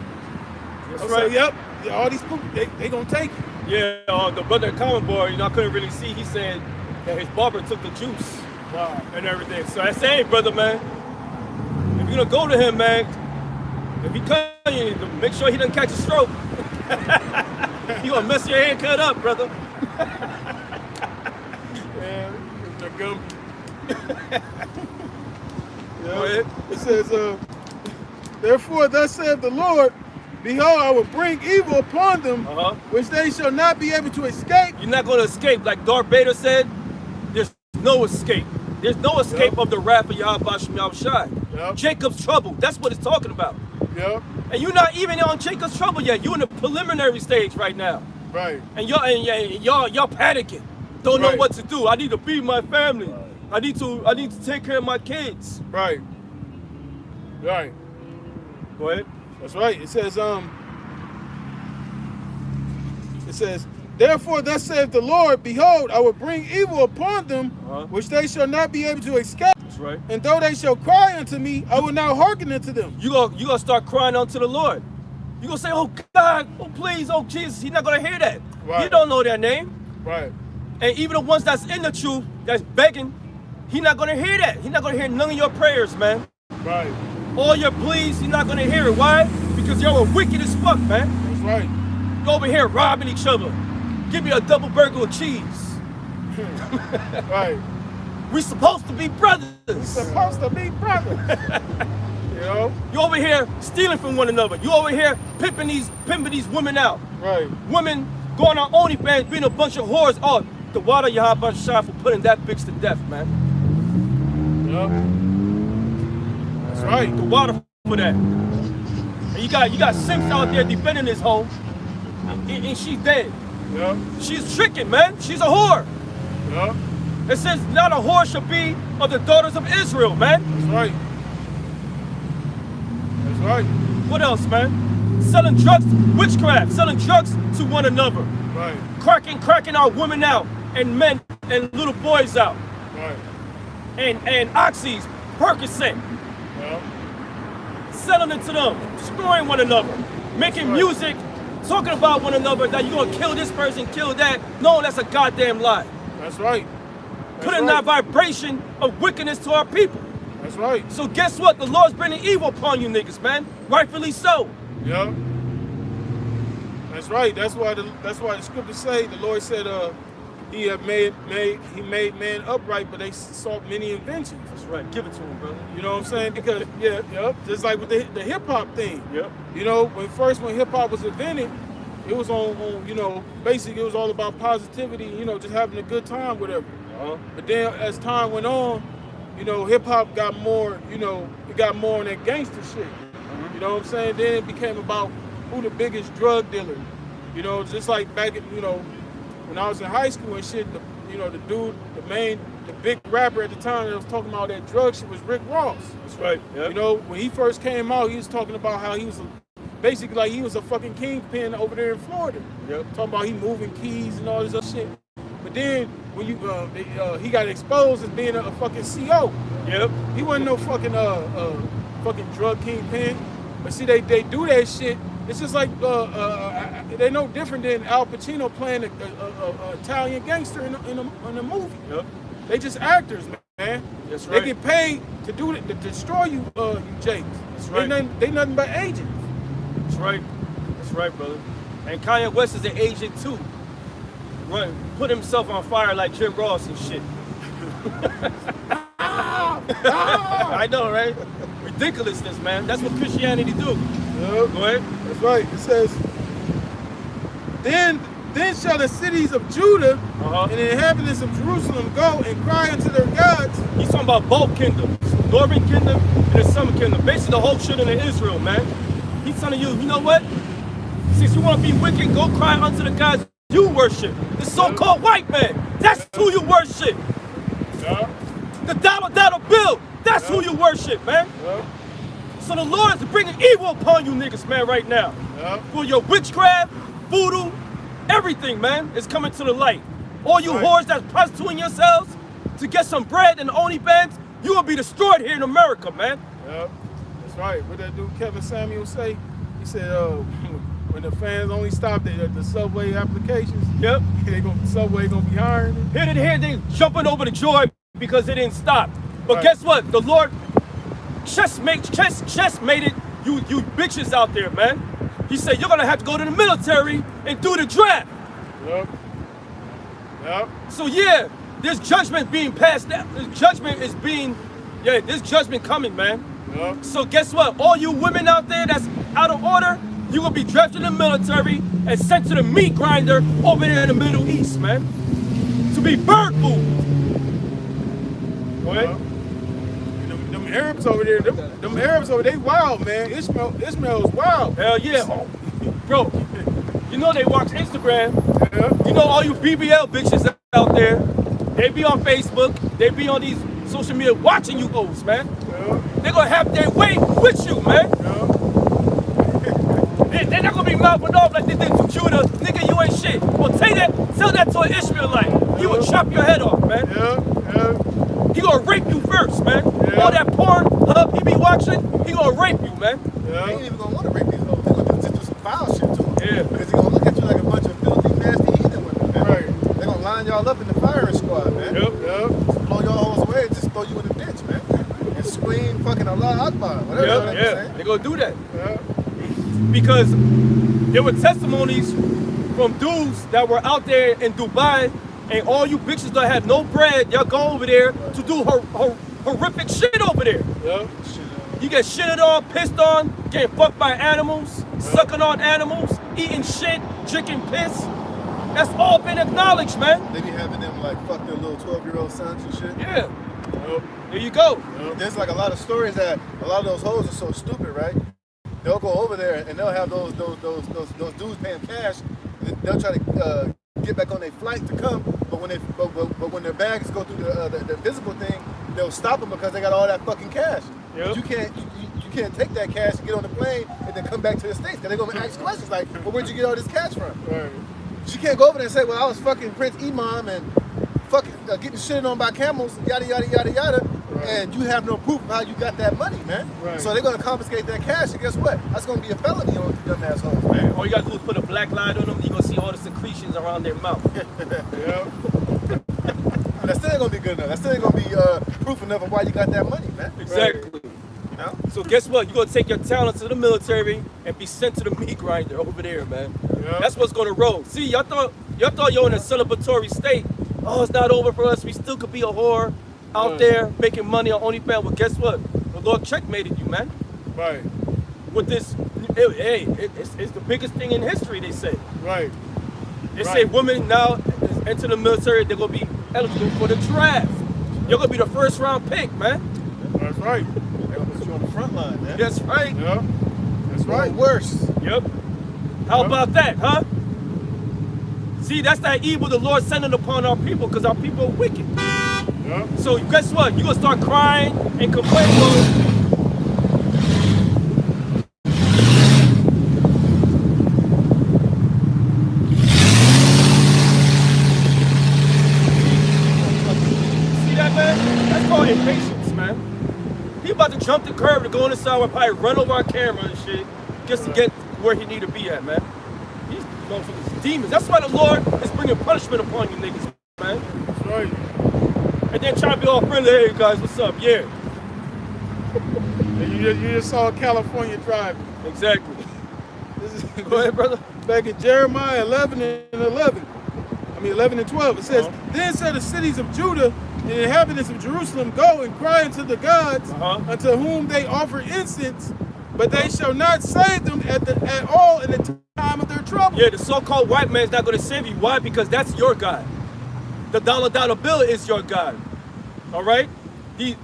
That's Okay, right. yep. Yeah, all these people, they gonna take it. Yeah, the brother Common Boy, I couldn't really see. He said that his barber took the juice. Wow. And everything. So I say, brother, man, if you're gonna go to him, man, if he cut you, make sure he doesn't catch a stroke. You gonna mess your haircut up, brother. Yeah, the gum. Go ahead. It says, therefore, thus saith the Lord, behold, I will bring evil upon them, which they shall not be able to escape. You're not gonna escape, like Darth Vader said. There's no escape. There's no escape of the wrath of Yahweh Shai. Yep. Jacob's trouble. That's what it's talking about. Yep. And you're not even on Jacob's trouble yet. You're in the preliminary stage right now. Right. And y'all panicking. Don't know Right. what to do. I need to feed my family. I need to take care of my kids. Right. Right. Go ahead. That's right. It says, therefore, thus saith the Lord, behold, I will bring evil upon them, which they shall not be able to escape. That's right. And though they shall cry unto me, I will not hearken unto them. You gonna start crying unto the Lord. You gonna say, oh God, oh please, oh Jesus. He's not gonna hear that. Right. You don't know their name. Right. And even the ones that's in the truth, that's begging, he's not gonna hear that. He's not gonna hear none of your prayers, man. Right. All your pleas, he's not gonna hear it. Why? Because y'all are wicked as fuck, man. That's right. You over here robbing each other. Give me a double burger with cheese. Right. We supposed to be brothers. Supposed to be brothers. You over here stealing from one another. You over here pimping these women out. Right. Women going on OnlyFans, being a bunch of whores. Oh, the water Yahweh Shai for putting that bitch to death, man. Yep. That's right. The water for that. And you got simps out there defending this hoe, and she's dead. Yep. She's tricking, man. She's a whore. Yep. It says not a whore should be of the daughters of Israel, man. That's right. That's right. What else, man? Selling drugs, witchcraft, selling drugs to one another. Right. Cracking our women out, and men and little boys out. Right. And oxys, Percocet. Yep. Selling it to them, destroying one another, making music, talking about one another, that you're gonna kill this person, kill that. No, that's a goddamn lie. That's right. Putting that vibration of wickedness to our people. That's right. So guess what? The Lord's bringing evil upon you niggas, man. Rightfully so. Yep. That's right. That's why the scriptures say, the Lord said, he made man upright, but they sought many inventions. That's right. Give it to him, brother. You know what I'm saying? Because just like with the hip hop thing. Yep. When hip hop was invented, it was on, you know, basically it was all about positivity, you know, just having a good time, whatever. But then as time went on, you know, hip hop got more, you know, it got more on that gangster shit. You know what I'm saying? Then it became about who the biggest drug dealer. You know, just like back in, you know, when I was in high school and shit, you know, the dude, the big rapper at the time that was talking about that drug shit was Rick Ross. That's right. Yep. You know, when he first came out, he was talking about how he was basically like he was a fucking kingpin over there in Florida. Yep. Talking about he moving keys and all this other shit. But then when you he got exposed as being a fucking CO. Yep. He wasn't no fucking fucking drug kingpin. But see, they do that shit. It's just like they're no different than Al Pacino playing a Italian gangster in a movie. Yep. They just actors, man. That's right. They get paid to do it, to destroy you, you Jakes. That's right. They nothing but agents. That's right. That's right, brother. And Kanye West is an agent too. Right. Put himself on fire like Jim Ross and shit. I know, right? Ridiculousness, man. That's what Christianity do. Yep. Go ahead. That's right. It says, Then shall the cities of Judah and the inhabitants of Jerusalem go and cry unto their gods. He's talking about both kingdoms, northern kingdom and the southern kingdom. Basically the whole children of Israel, man. He's telling you, you know what? Since you want to be wicked, go cry unto the gods you worship. The so-called white man. That's who you worship. Yeah. The dollar bill. That's who you worship, man. Yeah. So the Lord is bringing evil upon you niggas, man, right now. Yeah. For your witchcraft, voodoo, everything, man, is coming to the light. All you whores that's prostituting yourselves to get some bread and OnlyFans, you will be destroyed here in America, man. Yeah. That's right. What that dude Kevin Samuel say? He said, when the fans only stop at the Subway applications, Yep. Subway gonna be hiring them. Here they jumping over the joy because they didn't stop. But Right. guess what? The Lord chess made it, you bitches out there, man. He said you're gonna have to go to the military and do the draft. Yep. Yep. So yeah, this judgment being passed down. This judgment coming, man. Yep. So guess what? All you women out there that's out of order, you gonna be drafted in the military and sent to the meat grinder over there in the Middle East, man. To be bird food. Go ahead. Them Arabs over there, them Arabs over there, they wild, man. Ishmael is wild. Hell yeah. Bro, you know they watch Instagram. Yeah. You know all you BBL bitches out there, they be on Facebook, they be on these social media watching you hoes, man. Yeah. They're gonna have their way with you, man. Yeah. They're not gonna be mouthing off like they did to Judah. Nigga, you ain't shit. Well, tell that to an Ishmaelite. He will chop your head off, man. Yeah. Yeah. He gonna rape you first, man. Yeah. All that porn hub he be watching, he gonna rape you, man. They Yeah. ain't even gonna want to rape these hoes. They're gonna just do some foul shit to them. Yeah. Because they're gonna look at you like a bunch of filthy, nasty heathen women, man. Right. They're gonna line y'all up in the firing squad, man. Yep. Yeah. Just blow y'all hoes away and just throw you in the ditch, man. And scream fucking Allah Akbar, whatever Yeah, they're yeah. saying. They're gonna do that. Yeah. Because there were testimonies from dudes that were out there in Dubai, and all you bitches that had no bread, y'all go over there to do horrific shit over there. Yeah. You get shitted on, pissed on, getting fucked by animals, sucking on animals, eating shit, drinking piss. That's all been acknowledged, man. They be having them like fuck their little 12-year-old sons and shit. Yeah. Yep. There you go. There's like a lot of stories that a lot of those hoes are so stupid, right? They'll go over there and they'll have those dudes paying cash. And they'll try to get back on their flight to come, but when their bags go through the visible thing, they'll stop them because they got all that fucking cash. Yep. You can't take that cash and get on the plane and then come back to the States because they're gonna ask questions like, well, where'd you get all this cash from? Right. You can't go over there and say, well, I was fucking Prince Imam and fucking getting shitted on by camels, yada yada yada yada, and you have no proof of how you got that money, man. Right. So they're gonna confiscate that cash, and guess what? That's gonna be a felony on you dumb assholes, man. All you gotta do is put a black light on them, you're gonna see all the secretions around their mouth. Yeah. That still ain't gonna be good enough. That still ain't gonna be proof enough of why you got that money, man. Exactly. You know? So guess what? You're gonna take your talents to the military and be sent to the meat grinder over there, man. Yeah. That's what's gonna roll. See, y'all thought you're in a celebratory state. Oh, it's not over for us. We still could be a whore out Right. there making money on OnlyFans. Well, guess what? The Lord checkmated you, man. Right. with this. It's the biggest thing in history. They say. Right. They say women now enter the military. They're gonna be eligible for the draft. You're gonna be the first round pick, man. That's right. They're gonna put you on the front line, man. That's right. Yeah. That's right. Worse. Yep. How about that, huh? See, that's that evil the Lord sending upon our people because our people are wicked. Yeah. So guess what? You're gonna start crying and complaining. See that, man? That's called impatience, man. He about to jump the curb to go on the side and probably run over our camera and shit just to get where he need to be at, man. These motherfuckers demons. That's why the Lord is bringing punishment upon you niggas, man. That's right. And then try to be all friendly. Hey guys, what's up? Yeah. And you just saw California driving. Exactly. This is, Go ahead, brother. Back in Jeremiah 11 and 11. I mean 11 and 12. It says, Then said the cities of Judah and the inhabitants of Jerusalem, go and cry unto the gods unto whom they offer incense, but they shall not save them at all in the time of their trouble. Yeah, the so-called white man's not going to save you. Why? Because that's your God. The dollar bill is your God. All right? The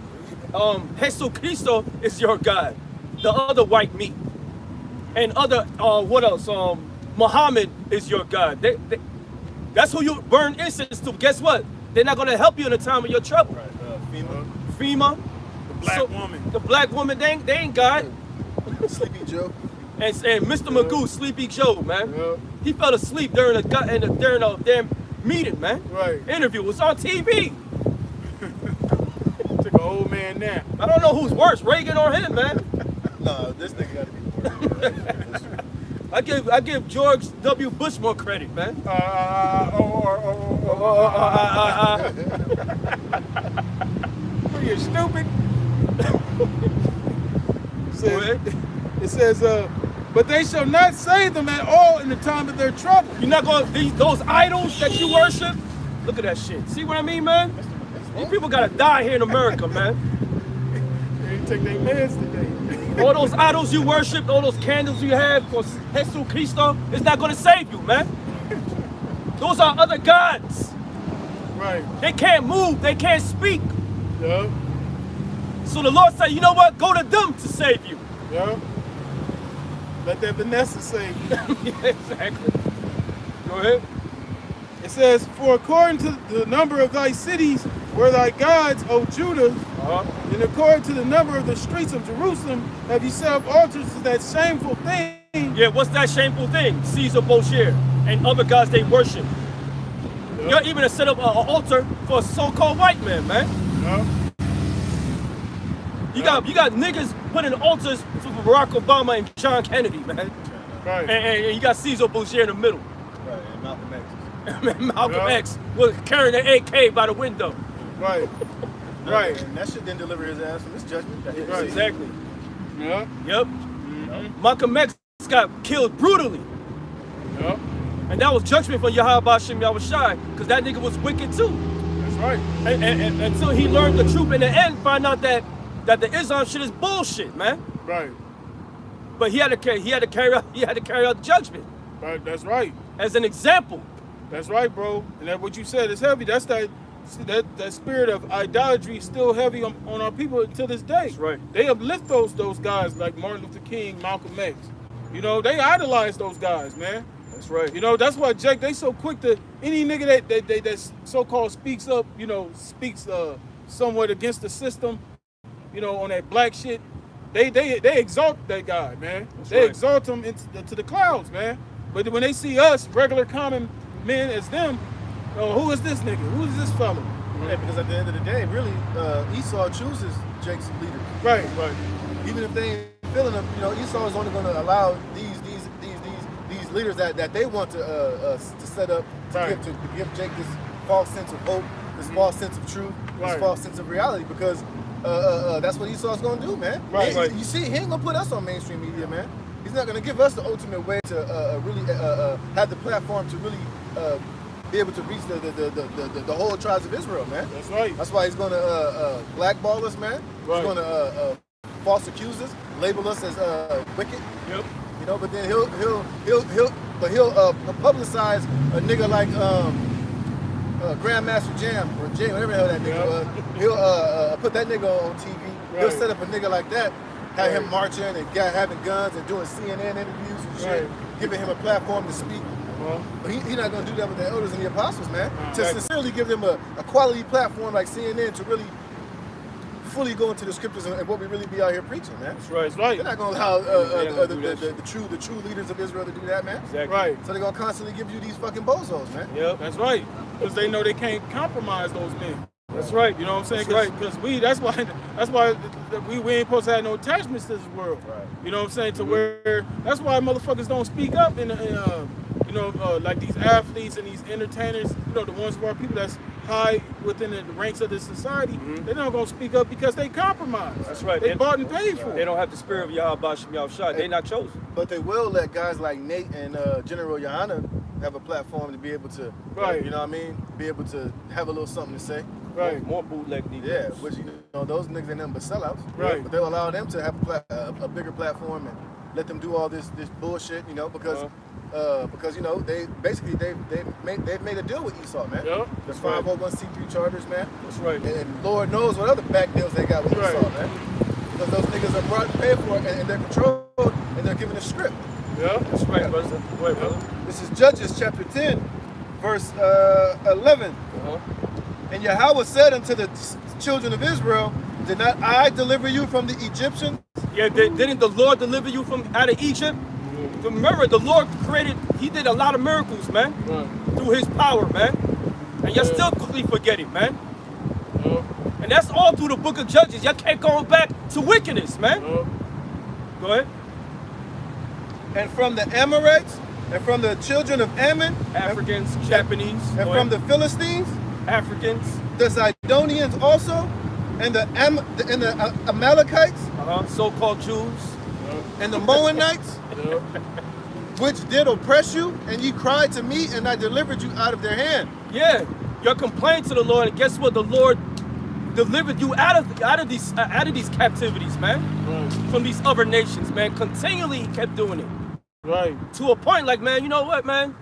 Jesus Cristo is your God. The other white meat. And other, what else? Muhammad is your God. That's who you burn incense to. Guess what? They're not going to help you in the time of your trouble. Right. FEMA. The black woman. The black woman, they ain't God. Sleepy Joe. And Mr. Magoo, Sleepy Joe, man. Yeah. He fell asleep during a damn meeting, man. Right. Interview. It was on TV. Took an old man nap. I don't know who's worse, Reagan or him, man. No, this nigga got to be worse. I give George W. Bush more credit, man. You're stupid. It says, but they shall not save them at all in the time of their trouble. You're not going to, those idols that you worship, look at that shit. See what I mean, man? These people got to die here in America, man. They didn't take their meds today. All those idols you worship, all those candles you have for Jesus Cristo, it's not going to save you, man. Those are other gods. Right. They can't move. They can't speak. Yeah. So the Lord said, you know what? Go to them to save you. Yeah. Let that Vanessa save you. Yeah, exactly. Go ahead. It says, for according to the number of thy cities were thy gods, O Judah, and according to the number of the streets of Jerusalem, have you set up altars to that shameful thing. Yeah, what's that shameful thing? Caesar Borgia and other gods they worship. Yeah. You're even to set up an altar for a so-called white man, man. Yeah. You got niggas putting altars for Barack Obama and John Kennedy, man. Right. And you got Caesar Borgia in the middle. Right, and Malcolm X. Malcolm X was carrying an AK by the window. Right. Right. And that shit didn't deliver his ass from this judgment. That Right. Exactly. Yeah. Yep. Malcolm X got killed brutally. Yeah. And that was judgment for Yahweh Shem Yahushai, because that nigga was wicked too. That's right. And until he learned the truth in the end, find out that the Islam shit is bullshit, man. Right. But he had to carry out the judgment. Right. That's right. As an example. That's right, bro. And that what you said is heavy. That's that spirit of idolatry is still heavy on our people to this day. That's right. They uplift those guys like Martin Luther King, Malcolm X. You know, they idolize those guys, man. That's right. You know, that's why Jake, they so quick to any nigga that so-called speaks up, you know, speaks somewhat against the system, you know, on that black shit. They exalt that guy, man. That's they right. exalt him to the clouds, man. But when they see us, regular common men as them, oh, who is this nigga? Who is this fella? Yeah, because at the end of the day, really, Esau chooses Jake's leaders. Right, right. Even if they ain't feeling them, you know, Esau is only going to allow these leaders that they want to set up to give Jake this false sense of hope, this false sense of truth, this false sense of reality, because that's what Esau's going to do, man. Right. You see, he ain't going to put us on mainstream media, man. He's not going to give us the ultimate way to really have the platform to really be able to reach the whole tribes of Israel, man. That's right. That's why he's going to blackball us, man. Right. He's going to false accusers, label us as wicked. Yep. You know, but then he'll publicize a nigga like Grandmaster Jam or Jay, whatever the hell that nigga was. He'll put that nigga on TV. Right. He'll set up a nigga like that, have him marching and having guns and doing CNN interviews and shit, giving him a platform to speak. But he's not gonna do that with the elders and the apostles, man. To sincerely give them a quality platform like CNN to really fully go into the scriptures and what we really be out here preaching, man. That's right. That's right. They're not gonna allow the true leaders of Israel to do that, man. Exactly. Right. So they're gonna constantly give you these fucking bozos, man. Yep. That's right. Because they know they can't compromise those men. That's right. You know what I'm saying? That's right. Because that's why we ain't supposed to have no attachments to this world. Right. You know what I'm saying? To where that's why motherfuckers don't speak up in like these athletes and these entertainers, you know, the ones who are people that's high within the ranks of the society, they're not gonna speak up because they compromise. That's right. They bought and paid for it. They don't have the spirit of Yahweh Shem Yahushua. They're not chosen. But they will let guys like Nate and General Yohana have a platform to be able to, Right. you know what I mean, be able to have a little something to say. Right. More bootleg niggas. Yeah, which, you know, those niggas ain't nothing but sellouts. Right. But they'll allow them to have a bigger platform and let them do all this bullshit, you know, because you know, they've made a deal with Esau, man. Yep. The That's right. 501c3 charters, man. That's right. And Lord knows what other back deals they got with Right. Esau, man. Because those niggas are brought to pay for it and they're controlled and they're given a script. Yeah. That's right, brother. Right, brother. This is Judges chapter 10, verse 11. And Yahweh said unto the children of Israel, did not I deliver you from the Egyptians? Yeah, didn't the Lord deliver you from out of Egypt? Remember, the Lord he did a lot of miracles, man, through his power, man. And you're still quickly forgetting, man. And that's all through the book of Judges. Y'all can't go back to wickedness, man. Go ahead. And from the Amorites, and from the children of Ammon, Africans, Japanese, and from the Philistines, Africans, the Zidonians also, and the Amalekites, so-called Jews, and the Moabites, which did oppress you, and ye cried to me, and I delivered you out of their hand. Yeah, you're complaining to the Lord, and guess what? The Lord delivered you out of these captivities, man. From these other nations, man. Continually, he kept doing it. Right. To a point, like, man, you know what, man?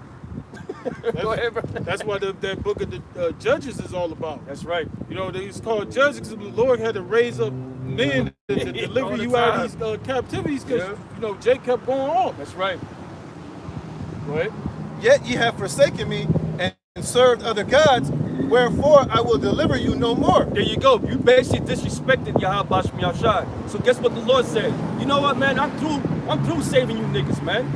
Go ahead, bro. That's what that book of the Judges is all about. That's right. You know, it's called Judges because the Lord had to raise up men to deliver you out of these captivities because, you know, Jake kept going on. That's right. Go ahead. Yet ye have forsaken me and served other gods, wherefore I will deliver you no more. There you go. You basically disrespected Yahweh Shem Yahushua. So guess what the Lord said? You know what, man? I'm through saving you niggas, man.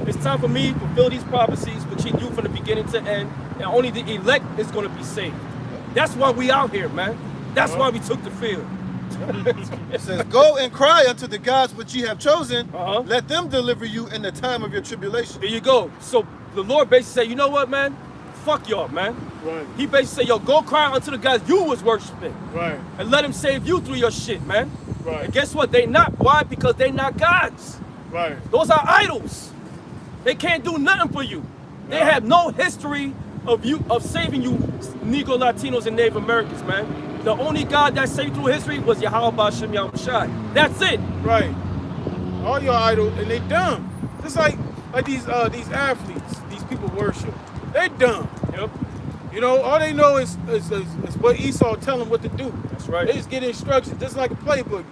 It's time for me to fulfill these prophecies between you from the beginning to end, and only the elect is going to be saved. That's why we out here, man. That's why we took the field. It says, go and cry unto the gods which ye have chosen. Uh-huh. Let them deliver you in the time of your tribulation. There you go. So the Lord basically said, you know what, man? Fuck y'all, man. Right. He basically said, yo, go cry unto the gods you was worshiping. Right. And let him save you through your shit, man. Right. And guess what? They not. Why? Because they not gods. Right. Those are idols. They can't do nothing for you. They have no history of saving you Negro, Latinos, and Native Americans, man. The only God that saved through history was Yahweh Shem Yahushua. That's it. Right. All your idols, and they dumb. Just like these athletes, these people worship. They dumb. Yep. You know, all they know is what Esau tell them what to do. That's right. They just get instructions, just like a playbook.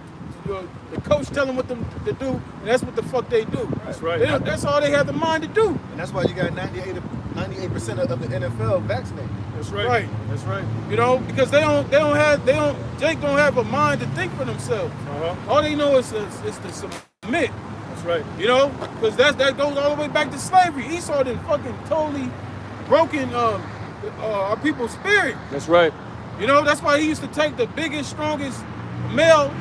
You know, the coach tell them what to do, and that's what the fuck they do. That's right. That's all they have the mind to do. And that's why you got 98% of the NFL vaccinated. That's right. Right. That's right. You know, because Jake don't have a mind to think for themselves. All they know is to submit. That's right. You know, because that goes all the way back to slavery. Esau done fucking totally broken our people's spirit. That's right. You know, that's why he used to take the biggest, strongest male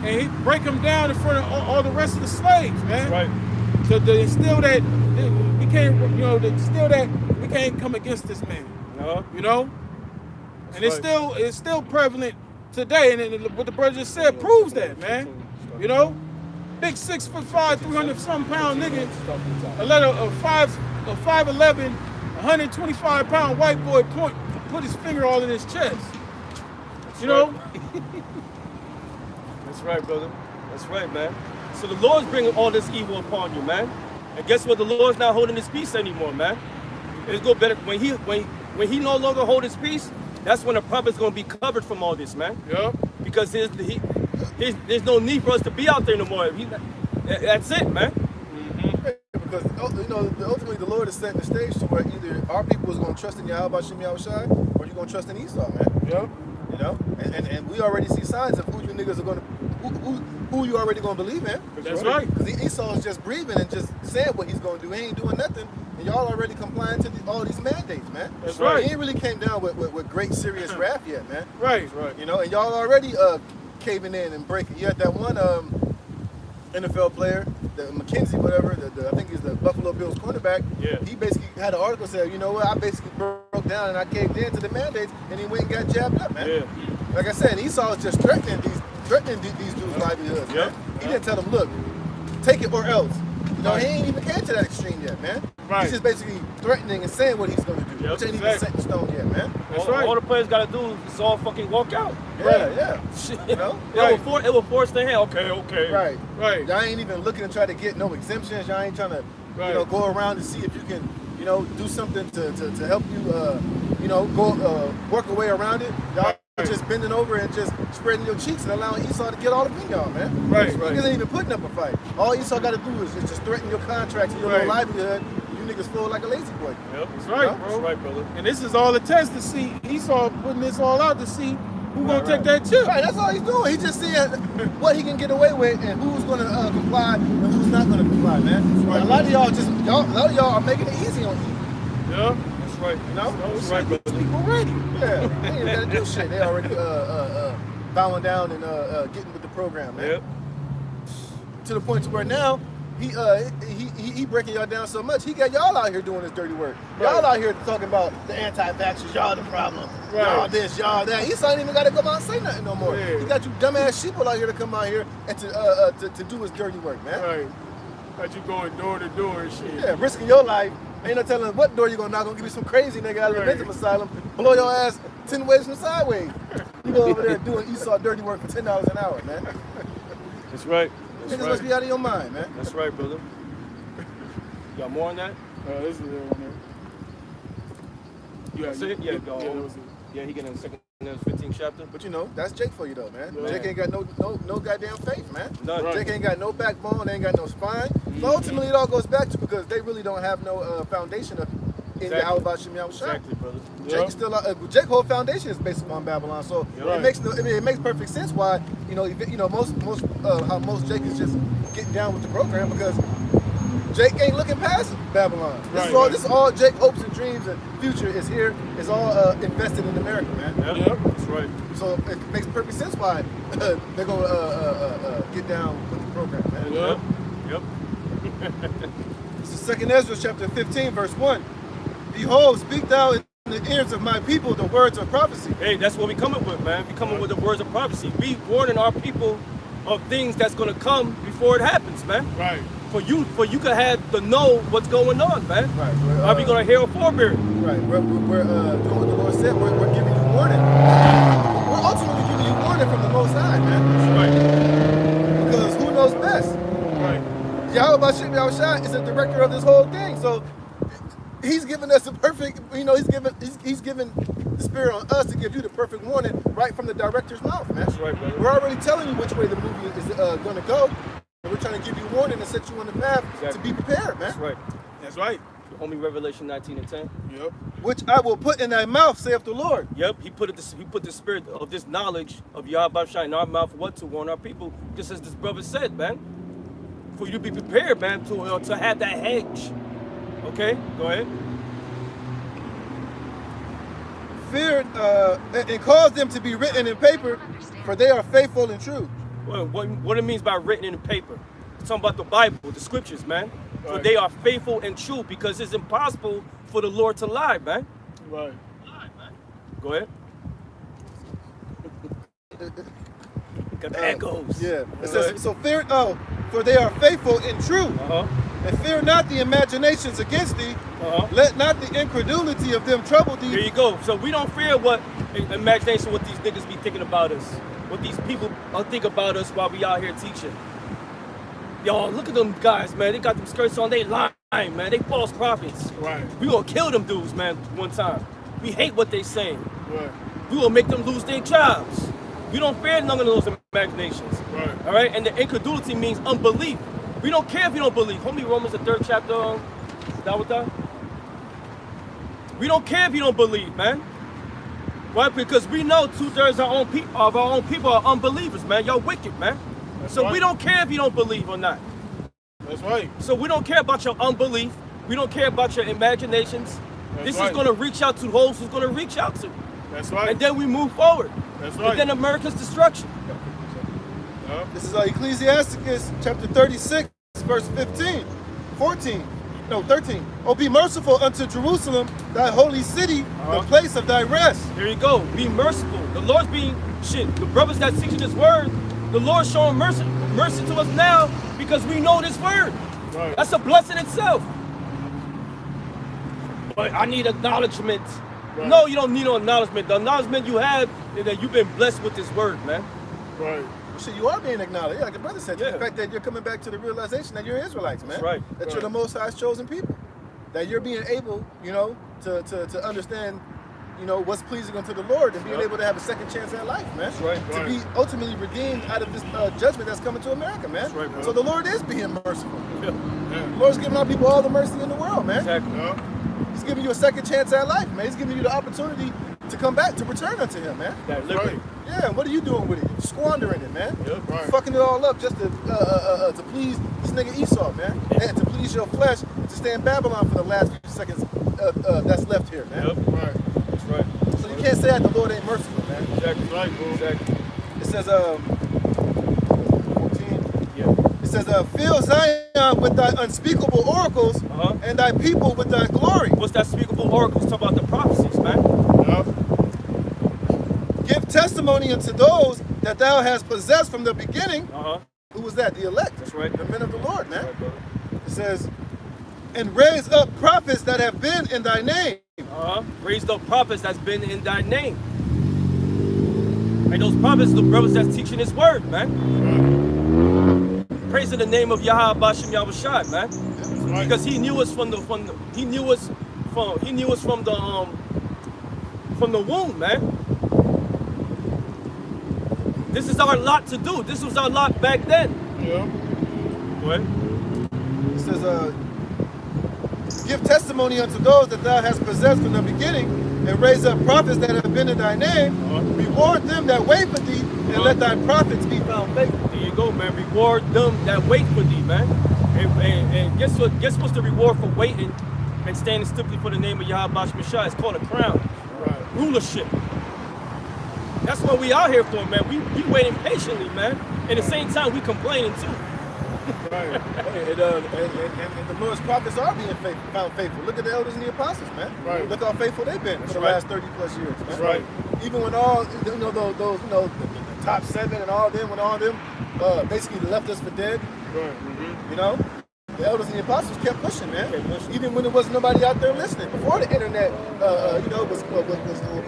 and he'd break him down in front of all the rest of the slaves, man. That's right. So to instill that we can't, you know, to instill that we can't come against this man. You know? And it's still prevalent today, and what the brother just said proves that, man. You know? Big 6'5", 300-something pound nigga, a 5'11", 125-pound white boy put his finger all in his chest. You know? That's right, brother. That's right, man. So the Lord's bringing all this evil upon you, man. And guess what? The Lord's not holding his peace anymore, man. It's go better when he no longer hold his peace. That's when the prophet's gonna be covered from all this, man. Yep. Because there's no need for us to be out there no more. That's it, man. Because ultimately the Lord is setting the stage to where either our people is going to trust in Yahweh Shem Yahushai, or you're going to trust in Esau, man. Yep. You know, and we already see signs of who you niggas are going to, who you already going to believe in. That's right. Because Esau is just breathing and just saying what he's going to do. He ain't doing nothing, and y'all already complying to all these mandates, man. That's right. He ain't really came down with great serious wrath yet, man. Right. You know, and y'all already caving in and breaking. You had that one NFL player, the McKenzie, whatever, I think he's the Buffalo Bills cornerback. Yeah. He basically had an article saying, you know what, I basically broke down and I caved in to the mandates, and he went and got jabbed up, man. Yeah. Like I said, Esau was just threatening these dudes' livelihoods, man. He didn't tell them, look, take it or else. You know, he ain't even came to that extreme yet, man. Right. He's just basically threatening and saying what he's going to do, which ain't even set in stone yet, man. That's right. All the players gotta do is all fucking walk out. Yeah. You know? It will force their hand. Okay. Right. Y'all ain't even looking to try to get no exemptions. Y'all ain't trying to, go around and see if you can, do something to help you, go work a way around it. Y'all just bending over and just spreading your cheeks and allowing Esau to get all up in y'all, man. Right. Niggas ain't even putting up a fight. All Esau got to do is just threaten your contracts and your little livelihood. You niggas feel like a lazy boy. Yep. That's right, bro. That's right, brother. And this is all a test to see Esau putting this all out to see who gonna take that chip. Right, that's all he's doing. He's just seeing what he can get away with and who's gonna comply and who's not gonna comply, man. Right. A lot of y'all are making it easy on you. Yeah. That's right. You know? That's right, brother. People ready. Yeah. They ain't gotta do shit. They already bowing down and getting with the program, man. Yep. To the point to where now he breaking y'all down so much, he got y'all out here doing this dirty work. Y'all out here talking about the anti-vaxxers, y'all the problem. Right. Y'all this, y'all that. Esau ain't even got to come out and say nothing no more. Yeah. He got you dumbass sheeple out here to come out here and to do his dirty work, man. Right. Got you going door to door and shit. Yeah, risking your life. Ain't no telling what door you gonna knock on. Give you some crazy nigga out of the mental asylum, blow your ass 10 ways from sideways. You go over there doing Esau dirty work for $10 an hour, man. That's right. Niggas must be out of your mind, man. That's right, brother. You got more on that? This is the one there. That's it? Yeah, go. that was it. Yeah, he getting in the 15th chapter. But that's Jake for you though, man. Yeah. Jake ain't got no goddamn faith, man. None. Right. Jake ain't got no backbone, they ain't got no spine. So ultimately it all goes back to because they really don't have no foundation in the Yahweh Shem Yahushai. Exactly, brother. Jake's still Jake's whole foundation is based upon Babylon, so it makes perfect sense why most Jake is just getting down with the program because Jake ain't looking past Babylon. This is all Jake hopes and dreams and future is here. It's all invested in America, man. Yep. That's right. So it makes perfect sense why they're gonna get down with the program, man. Yep. This is 2nd Ezra chapter 15, verse 1. Behold, speak thou in the ears of my people the words of prophecy. Hey, that's what we coming with, man. We coming with the words of prophecy. We warning our people of things that's gonna come before it happens, man. Right. For you to have to know what's going on, man. Right. Are we gonna hear a forebearing? Right. We're doing what the Lord said. We're giving you warning. We're ultimately giving you warning from the Most High, man. Right. Because who knows best? Right. Yahweh Shem Yahushai is the director of this whole thing. So he's giving us the perfect, he's giving the spirit on us to give you the perfect warning right from the director's mouth, man. That's right, brother. We're already telling you which way the movie is going to go. And we're trying to give you warning and set you on the path to be prepared, man. That's right. That's right. Only Revelation 19 and 10. Yep. Which I will put in thy mouth, saith the Lord. Yep, he put the spirit of this knowledge of Yahweh Shai in our mouth, what to warn our people, just as this brother said, man. For you to be prepared, man, to have that hedge. Okay, go ahead. Fear and cause them to be written in paper, for they are faithful and true. What it means by written in paper? It's talking about the Bible, the scriptures, man. For Right. they are faithful and true, because it's impossible for the Lord to lie, man. Right. Go ahead. Got the echoes. Yeah. It says, so fear, for they are faithful and true. And fear not the imaginations against thee. Let not the incredulity of them trouble thee. There you go. So we don't fear what imagination, what these niggas be thinking about us, what these people think about us while we out here teaching. Yo, look at them guys, man. They got them skirts on. They lying, man. They false prophets. Right. We gonna kill them dudes, man, one time. We hate what they saying. Right. We gonna make them lose their jobs. We don't fear none of those imaginations. Right. All right? And the incredulity means unbelief. We don't care if you don't believe. Homie, Romans, the 3rd chapter, that with that? We don't care if you don't believe, man. Right? Because we know 2/3 of our own people are unbelievers, man. Y'all wicked, man. That's So right. we don't care if you don't believe or not. That's right. So we don't care about your unbelief. We don't care about your imaginations. That's This right. is going to reach out to those who's going to reach out to. That's right. And then we move forward. That's right. And then America's destruction. Yeah. This is Ecclesiasticus chapter 36, verse 13. Oh, be merciful unto Jerusalem, thy holy city, the place of thy rest. Here you go. Be merciful. The Lord's being shit. The brothers that's teaching this word, the Lord's showing mercy to us now because we know this word. Right. That's a blessing itself. But I need acknowledgement. Right. No, you don't need no acknowledgement. The acknowledgement you have is that you've been blessed with this word, man. Right. Shit, you are being acknowledged. Yeah, like the brother said, Yeah. the fact that you're coming back to the realization that you're Israelites, man. That's right. That you're Right. the Most High's chosen people. That you're being able, you know, to understand, you know, what's pleasing unto the Lord and being Yep. able to have a second chance at life, man. That's right. To Right. be ultimately redeemed out of this judgment that's coming to America, man. That's right, bro. So the Lord is being merciful. Yeah. The Lord's giving our people all the mercy in the world, man. Exactly. Yeah. He's giving you a second chance at life, man. He's giving you the opportunity to come back, to return unto him, man. That Right. liberty. Yeah, and what are you doing with it? You're squandering it, man. Yep. Right. Fucking it all up just to please this nigga Esau, man. And to please your flesh, to stay in Babylon for the last few seconds that's left here, man. Yep. Right. That's right. So you can't say that the Lord ain't merciful, man. Exactly. Right, bro. Exactly. It says, 14. Yeah. It says, fill Zion with thy unspeakable oracles Uh-huh. and thy people with thy glory. What's that speakable oracles? Talk about the prophecies, man. Yeah. Give testimony unto those that thou hast possessed from the beginning. Uh-huh. Who was that? The elect. That's right. The men of the Lord, man. That's right, brother. It says, and raise up prophets that have been in thy name. Uh-huh. Raised up prophets that's been in thy name. And those prophets, the brothers that's teaching his word, man. Praising the name of Yahweh Bashem Yahushai, man. Right. Because he knew us from the womb, man. This is our lot to do. This was our lot back then. Yeah. What? It says, give testimony unto those that thou hast possessed from the beginning, and raise up prophets that have been in thy name. Reward them that wait for thee, and let thy prophets be found faithful. There you go, man. Reward them that wait for thee, man. And guess what? Guess what's the reward for waiting and standing stiffly for the name of Yahweh Bashem Yahushai? It's called a crown. Right. Rulership. That's what we out here for, man. We waiting patiently, man. At the same time, we complaining too. Right. Hey, and the Lord's prophets are being found faithful. Look at the elders and the apostles, man. Right. Look how faithful they've been for the right. last 30 plus years. Man. That's right. Even when all, you know, those you know, the top 7 and all them, when all them basically left us for dead, Right. Mm-hmm. you know, the elders and the apostles kept pushing, man. Kept pushing. Even when there wasn't nobody out there listening. Before the internet, you know, was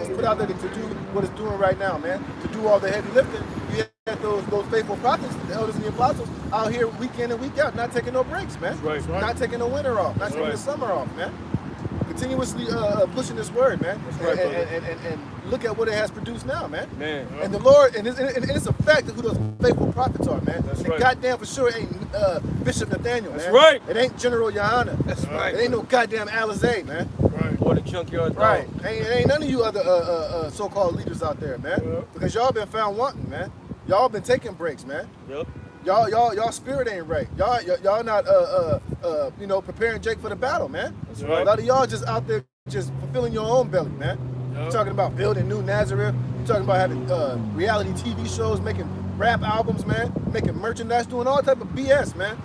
put out there to do what it's doing right now, man. To do all the heavy lifting, you had those faithful prophets, the elders and the apostles, out here week in and week out, not taking no breaks, man. Right. Right. Not taking the winter off, not taking right. the summer off, man. Continuously pushing this word, man. That's right, and look at what it has produced now, man. Man. And the Lord, and it's a fact of who those faithful prophets are, man. That's and right. goddamn for sure it ain't Bishop Nathaniel, That's man. right. It ain't General Yohana. That's right. It ain't no goddamn Alizé, man. Right. Or the junkyard dog. Right. Ain't none of you other so-called leaders out there, man. Yeah. Because y'all been found wanting, man. Y'all been taking breaks, man. Yep. Y'all spirit ain't right. Y'all not you know, preparing Jake for the battle, man. That's A right. lot of y'all just out there just fulfilling your own belly, man. Yeah. You're talking about building New Nazareth. You're talking about having reality TV shows, making rap albums, man, making merchandise, doing all type of BS, man.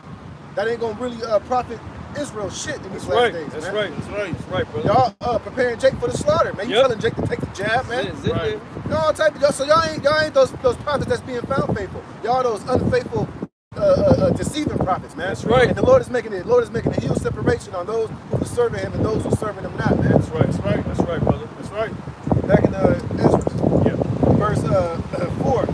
That ain't gonna really profit Israel shit in these That's last right. days, That's man. right. That's right. That's right, brother. Y'all preparing Jake for the slaughter, man. You Yep. telling Jake to take the jab, man. That's it, Right. Y'all all type of y'all. So y'all ain't those prophets that's being found faithful. Y'all those unfaithful, deceiving prophets, man. That's right. And the Lord is making a huge separation on those who are serving Him and those who are serving Him not, man. That's right. That's right. That's right, brother. That's right. Back in Ezra, Yeah. verse 4.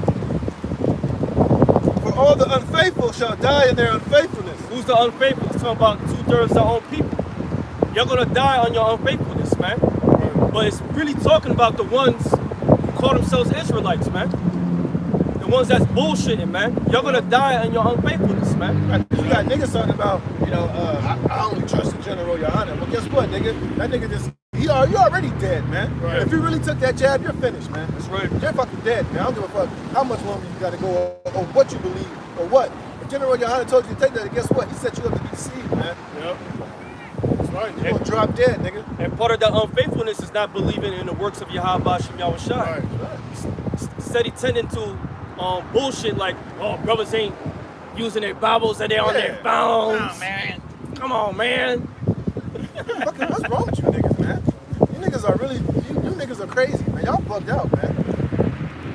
For all For the unfaithful shall die in their unfaithfulness. Who's the unfaithful? It's talking about 2/3 of our own people. You're gonna die on your unfaithfulness, man. But it's really talking about the ones who call themselves Israelites, man. The ones that's bullshitting, man. You're gonna die on your unfaithfulness, man. Right. You got niggas talking about, I only trust the General Yohana. Well, guess what, nigga? That nigga you're already dead, man. Right. If you really took that jab, you're finished, man. That's right. You're fucking dead, man. I don't give a fuck how much longer you gotta go or what you believe or what. If General Yohana told you to take that, guess what? He set you up to be deceived, man. Yep. That's right. You're gonna drop dead, nigga. And part of that unfaithfulness is not believing in the works of Yahweh Shem Yahushua. Right. Steady tending to bullshit like, oh, brothers ain't using their Bibles and they're on their phones. Oh, man. Come on, man. Fucking, what's wrong with you niggas, man? You niggas are really, you niggas are crazy, man. Y'all bugged out, man.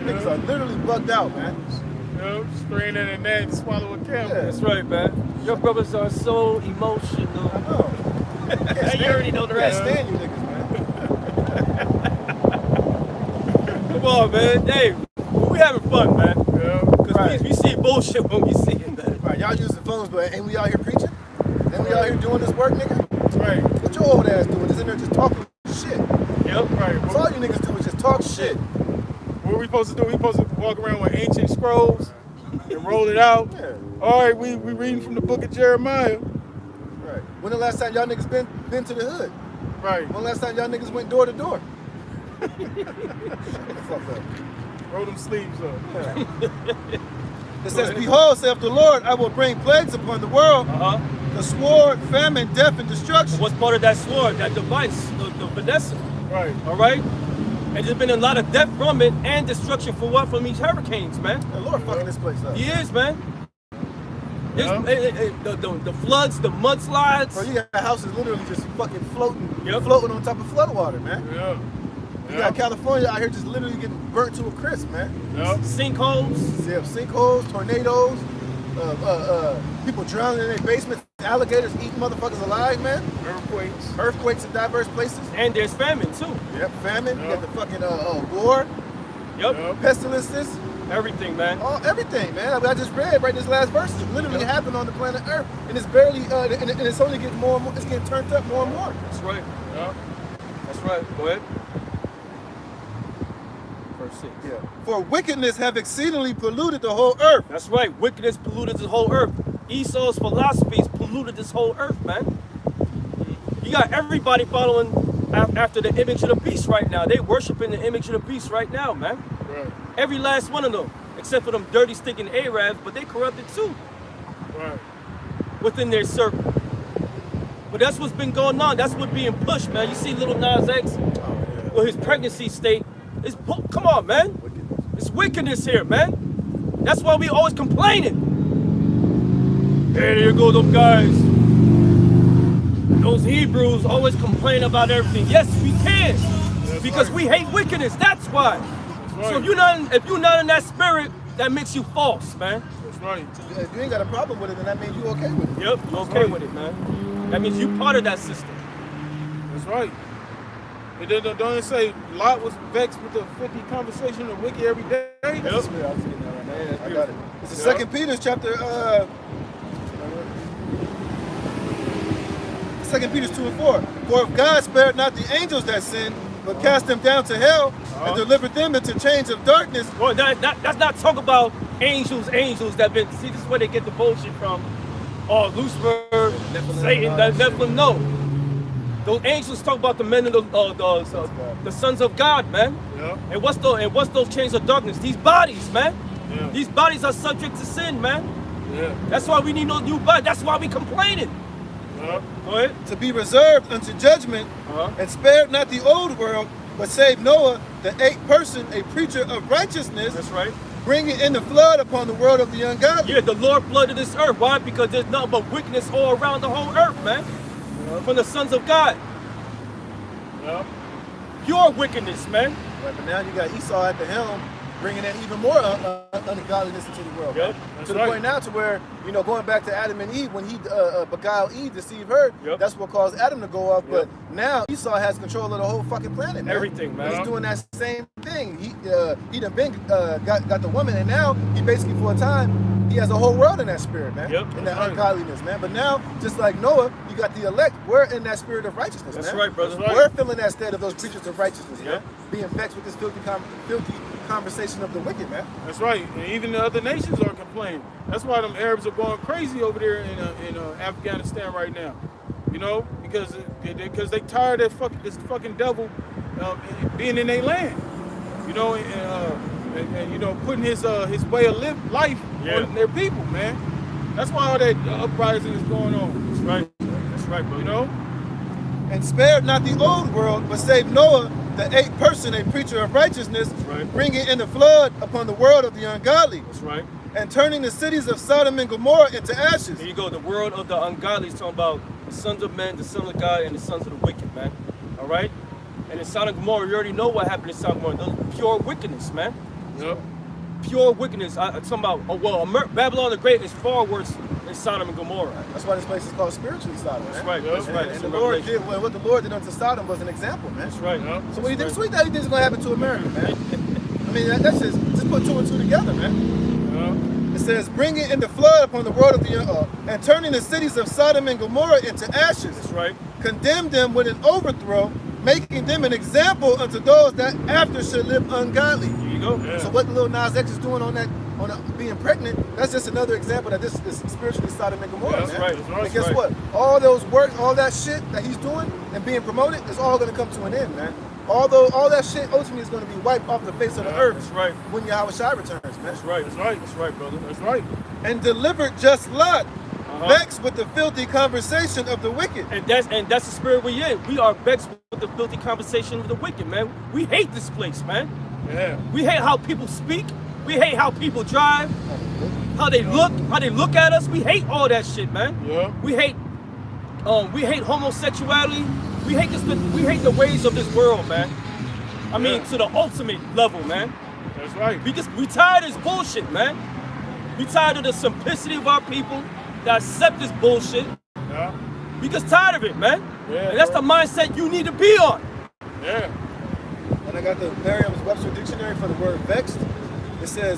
You niggas are literally bugged out, man. Strain in the neck and swallow a camel. Yeah. That's right, man. Your brothers are so emotional. I know. You already know the rest. I can't stand you niggas, man. Come on, man. Hey, we having fun, man. Yeah. Because we see bullshit when we see it, man. Right, y'all using phones, but ain't we out here preaching? Ain't we out here doing this work, nigga? That's right. What your old ass doing? Just in there just talking shit. Yep. Right. That's all you niggas do is just talk shit. What we supposed to do? We supposed to walk around with ancient scrolls and roll it out. Yeah. All right, we reading from the book of Jeremiah. Right. When the last time y'all niggas been to the hood? Right. When the last time y'all niggas went door to door? Shut the fuck up. Roll them sleeves up. Yeah. It says, behold, saith the Lord, I will bring plagues upon the world, the sword, famine, death, and destruction. What's part of that sword, that device, the Vanessa? Right. All right? And there's been a lot of death from it and destruction for what? From these hurricanes, man. The Lord fucking this place up. He is, man. Yeah. The floods, the mudslides. Bro, you got houses literally just fucking floating, Yep. floating on top of floodwater, man. Yeah. You got California out here just literally getting burnt to a crisp, man. Yep. Sinkholes. You have sinkholes, tornadoes, people drowning in their basements, alligators eating motherfuckers alive, man. Earthquakes in diverse places. And there's famine, too. Yep, famine. You Yep. got the fucking war, Yep. Yep. pestilences, Everything, man. everything, man. I just read right this last verse. It literally happened on the planet Earth, and it's barely, and it's only getting more and more. It's getting turned up more and more. That's right. Yep. That's right. Go ahead. Verse 6. Yeah. For wickedness have exceedingly polluted the whole earth. That's right. Wickedness polluted this whole earth. Esau's philosophies polluted this whole earth, man. You got everybody following after the image of the beast right now. They worshiping the image of the beast right now, man. Right. Every last one of them, except for them dirty, stinking Arabs, but they corrupted too Right. within their circle. But that's what's been going on. That's what's being pushed, man. You see little Nas X with his pregnancy state. Come on, man. It's wickedness here, man. That's why we always complaining. Hey, there go them guys. Those Hebrews always complain about everything. Yes, we can. Because we hate wickedness. That's why. Right. So if you're not in that spirit, that makes you false, man. That's right. If you ain't got a problem with it, then that means you okay with it. Yep, you're okay with it, man. That means you part of that system. That's right. And then don't it say Lot was vexed with the 50 conversation of wicked every day? Yep. I was getting that right now. Yeah, I got it. It's the Yep. 2 Peter chapter 2 Peter 2:4. For if God spared not the angels that sinned, but cast them down to hell and delivered them into chains of darkness. Well, that's not talk about angels that been. See, this is where they get the bullshit from. Oh, Lucifer, Satan, Nephilim. No, those angels talk about the men of the sons of God, man. Yeah. And what's those chains of darkness? These bodies, man. Yeah. These bodies are subject to sin, man. Yeah. That's why we need no new body. That's why we complaining. Yep. Go ahead. To be reserved unto judgment, and spared not the old world, but saved Noah, the 8th person, a preacher of righteousness, That's right. bringing in the flood upon the world of the ungodly. Yeah, the Lord flooded this earth. Why? Because there's nothing but wickedness all around the whole earth, man. From the sons of God. Yep. Pure wickedness, man. Right, but now you got Esau at the helm, bringing in even more ungodliness into the world. Yep, man. that's To the right. point now to where, going back to Adam and Eve, when he beguiled Eve, deceived her, Yep. that's what caused Adam to go off. Yep. But now Esau has control of the whole fucking planet, man. Everything, man. And he's doing that same thing. He done got the woman, and now he basically for a time he has a whole world in that spirit, man. Yep. In that ungodliness, man. But now, just like Noah, you got the elect. We're in that spirit of righteousness, That's man. right, brother. That's right. We're feeling that state of those creatures of righteousness, Yep. man. Being vexed with this filthy conversation of the wicked, man. That's right. And even the other nations are complaining. That's why them Arabs are going crazy over there in Afghanistan right now. You know, because they tired of this fucking devil being in their land. You know, and you know, putting his way of life on their people, man. That's why all that uprising is going on. That's right. That's right, bro. You know? And spared not the old world, but saved Noah, the eighth person, a preacher of righteousness, right. bringing in the flood upon the world of the ungodly, That's right. and turning the cities of Sodom and Gomorrah into ashes. Here you go. The world of the ungodly is talking about the sons of men, the sons of God, and the sons of the wicked, man. All right? And in Sodom and Gomorrah, you already know what happened in Sodom and Gomorrah. Those pure wickedness, man. Yep. Pure wickedness. I'm talking about, Babylon the Great is far worse than Sodom and Gomorrah. That's why this place is called spiritually Sodom, man. That's right. Yep. That's right. And That's the the Lord revelation. did, what the Lord did unto Sodom was an example, man. That's right. Yep. So what do you think? That's So what do you think is going to happen to America, man? I mean, that's just put two and two together, man. Yep. It says, bringing in the flood upon the world of the and turning the cities of Sodom and Gomorrah into ashes. That's right. Condemn them with an overthrow, making them an example unto those that after should live ungodly. Here you go. Yeah. So what the little Nas X is doing on being pregnant, that's just another example that this is spiritually Sodom and Gomorrah, Yeah, man. that's right, that's right, And guess that's what? All those work, all that shit that he's doing and being promoted is all going to come to an end, man. Although all that shit ultimately is going to be wiped off the face of the earth. That's right. When Yahweh Shai returns, man. That's right. That's right. That's right, brother. That's right. And delivered just Lot, Uh-huh. vexed with the filthy conversation of the wicked. And that's the spirit we're in. We are vexed with the filthy conversation of the wicked, man. We hate this place, man. Yeah. We hate how people speak. We hate how people drive. How they look at us. We hate all that shit, man. Yeah. We hate homosexuality. We hate the ways of this world, man. I mean, to the ultimate level, man. That's right. We tired of this bullshit, man. We tired of the simplicity of our people that accept this bullshit. Yeah. We just tired of it, man. Yeah, And that's bro. the mindset you need to be on. Yeah. And I got the Merriam-Webster dictionary for the word vexed. It says,